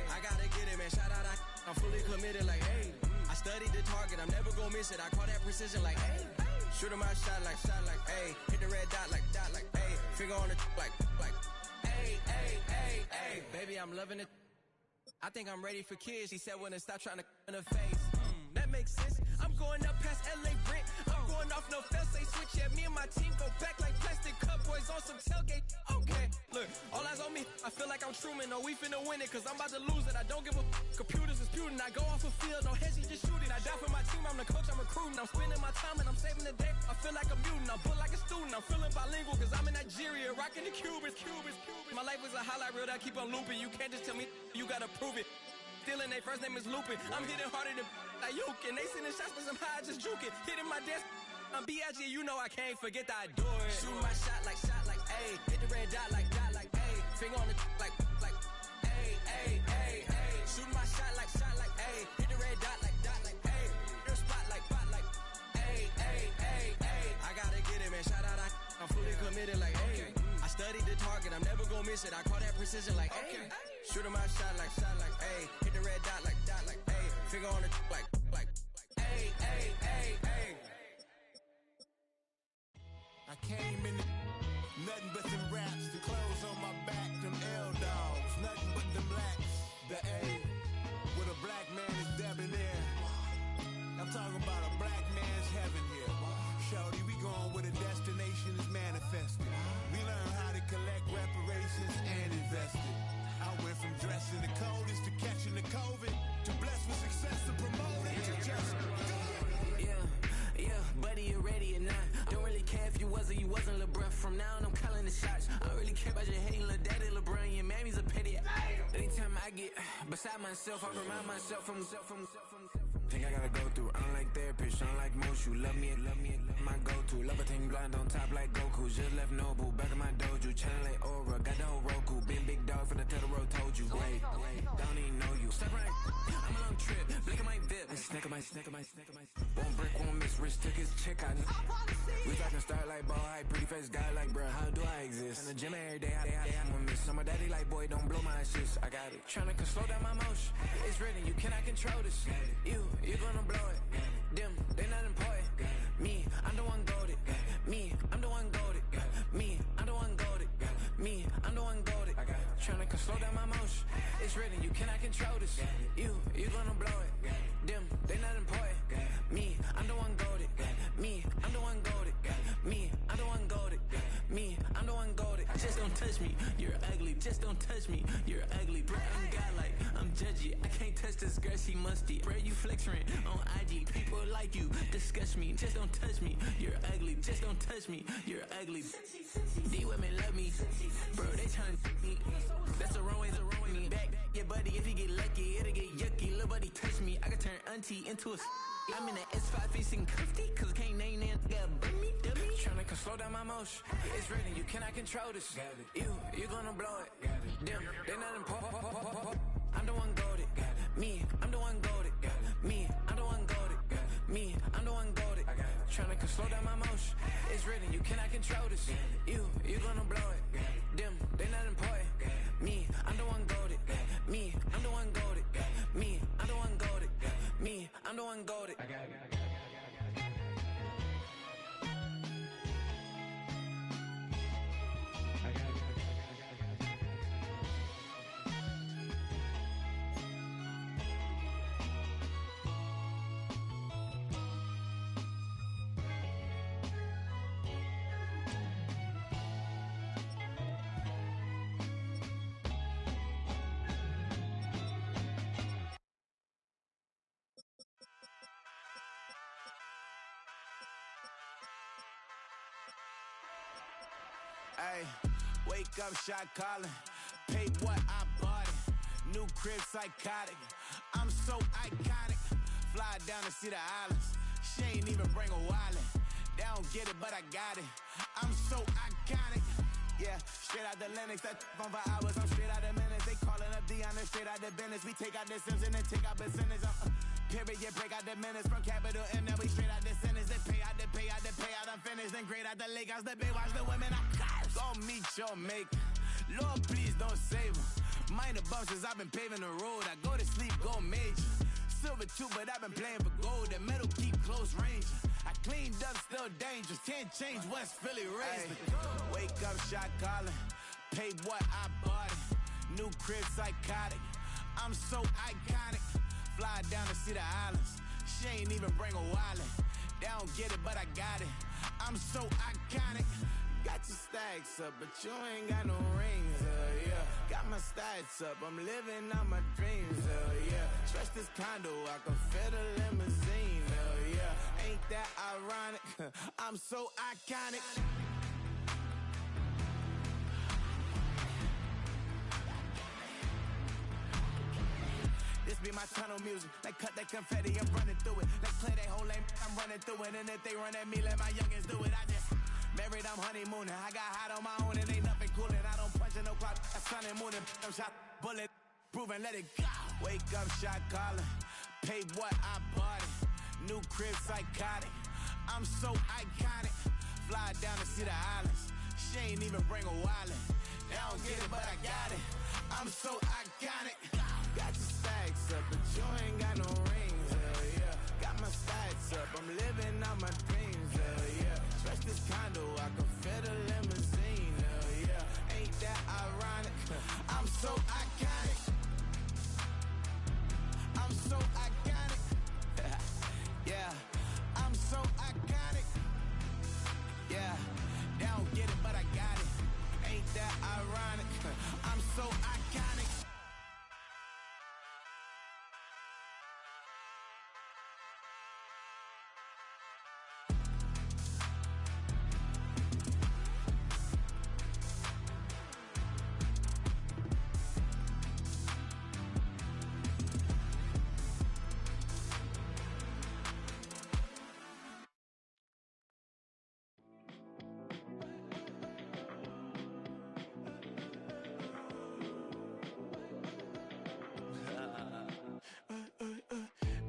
I gotta get it, man. Shout out, I'm fully committed like A. I studied the target, I'm never gonna miss it. I call that precision like A. Shooting my shot like A. Hit the red dot like A. Finger on the like A. Baby, I'm loving it. I think I'm ready for kids. She said when to stop trying to in her face. That makes sense. I'm going up past LA Brent. I'm going off no fail, say switch. Yeah, me and my team go back like plastic cup boys on some tailgate. Okay, look, all eyes on me. I feel like I'm Truman. No, we finna win it, cause I'm about to lose it. I don't give a computers disputing. I go off a field, no heads, just shooting. I die for my team, I'm the coach, I'm recruiting. I'm spending my time and I'm saving the day. I feel like a mutant, I'm built like a student. I'm feeling bilingual, cause I'm in Nigeria, rocking the Cubans. My life is a highlight reel that I keep on looping. You can't just tell me, you gotta prove it. Stealing, their first name is Lupin. I'm hitting harder than like Yukin. They sending shots for some high, just juke it. Hitting my desk, I'm B.I.G. You know I can't forget that I do it. Shooting my shot like A. Hit the red dot like A. Finger on the like A. Shooting my shot like A. Hit the red dot like A. Their spot like A. I gotta get it, man. Shout out, I'm fully committed like A. I studied the target, I'm never gonna miss it. I call that precision like A. Shooting my shot like A. Hit the red dot like A. Finger on the like A. I came in nothing but them raps, the clothes on my back, them L-dogs, nothing but them blacks. The A, with a black man is debonair. I'm talking about a black man's heaven here. Shorty, we going where the destination is manifested. We learn how to collect reparations and invest it. I went from dressing the coldest to catching the COVID, to blessed with success to promote it, to just Yeah, buddy, you ready or not? Don't really care if you was or you wasn't LeBron. From now on, I'm calling the shots. I don't really care about your hating little daddy LeBron. Your mammy's a petty. Anytime I get beside myself, I remind myself from. Think I gotta go through. I don't like therapists, I don't like most. You love me, my go-to. Love a thing blind on top like Goku. Just left Nobu, back in my dojo. Channel like Aura, got the whole Roku. Been big dog from the tell the road, told you. Wait, don't even know you. Step right, I'm a long trip. Blick at my VIP. Snack of my. One brick, one miss. Rich took his chick out. We talking start like ball hype. Pretty face guy like, bruh, how do I exist? In the gym every day, I'm gonna miss. So my daddy like, boy, don't blow my assist. I got it. Tryna slow down my motion. It's written, you cannot control this. You gonna blow it. Them, they not important. Me, I'm the one goated. Me, I'm the one goated. Me, I'm the one goated. Me, I'm the one goated. Tryna slow down my motion. It's written, you cannot control this. You gonna blow it. Them, they not important. Me, I'm the one goated. Me, I'm the one goated. Me, I'm the one goated. Me, I'm the one goated. Just don't touch me, you're ugly. Just don't touch me, you're ugly. Bro, I'm godlike, I'm judgy. I can't touch this girl, she musty. Bro, you flexing on IG. People like you disgust me. Just don't touch me, you're ugly. Just don't touch me, you're ugly. These women love me, bro, they tryna me. That's the wrong way, me. Back your buddy, if you get lucky, it'll get yucky. Little buddy touch me, I can turn auntie into a. I'm in that S5 facing cuffy, cause can't name that got burn me, dummy. Tryna slow down my motion. It's written, you cannot control this. You gonna blow it. Them, they not important. I'm the one goated. Me, I'm the one goated. Me, I'm the one goated. Me, I'm the one goated. Tryna slow down my motion. It's written, you cannot control this. You gonna blow it. Them, they not important. Me, I'm the one goated. Me, I'm the one goated. Me, I'm the one goated. Me, I'm the one goated. Ay, wake up, shot calling. Paid what I bought it. New crib, psychotic. I'm so iconic. Fly down to see the islands. She ain't even bring a wallet. They don't get it, but I got it. I'm so iconic. Yeah, straight out the Lennox. That on for hours. I'm straight out the minutes. They calling up Dion and straight out the business. We take out the Sims and then take out percentage. Period, break out the minutes from capital M. Now we straight out the sentence. They pay out, they pay out, they pay out. I'm finished. Then grade out the lake house. The bay watch the women. I got it. Go meet your maker. Lord, please don't save them. Minor bumps as I've been paving the road. I go to sleep, go major. Silver too, but I've been playing for gold. The metal keep close range. I cleaned up, still dangerous. Can't change West Philly raised. Wake up, shot calling. Paid what I bought it. New crib, psychotic. I'm so iconic. Fly down to see the islands. She ain't even bring a wallet. They don't get it, but I got it. I'm so iconic. Got your stacks up, but you ain't got no rings, yeah. Got my stats up, I'm living out my dreams, yeah. Stretch this condo, I can fit a limousine, yeah. Ain't that ironic? I'm so iconic. This be my tunnel music. Like cut that confetti, I'm running through it. Like play that whole lane, I'm running through it. And if they run at me, let my youngins do it. I just married, I'm honeymooning. I got hot on my own and ain't nothing coolin'. I don't punch in no clock, I sun and moon. I'm shot, bullet, proven, let it go. Wake up, shot calling. Paid what I bought it. New crib, psychotic. I'm so iconic. Fly down to see the islands. She ain't even bring a wallet. They don't get it, but I got it. I'm so iconic. Got your stacks up, but you ain't got no rings, yeah. Got my stats up, I'm living out my dreams, yeah. Stretch this condo, I can fit a limousine, yeah. Ain't that ironic? I'm so iconic. I'm so iconic. Yeah, I'm so iconic. Yeah, they don't get it, but I got it. Ain't that ironic? I'm so iconic.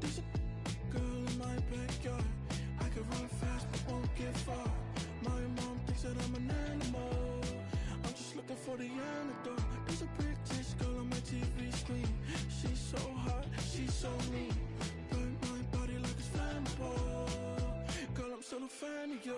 There's a girl in my backyard. I can run fast but won't get far. My mom thinks that I'm an animal. I'm just looking for the antidote. There's a British girl on my TV screen. She's so hot, she's so mean. Burn my body like it's flammable. Girl, I'm still a fan of you.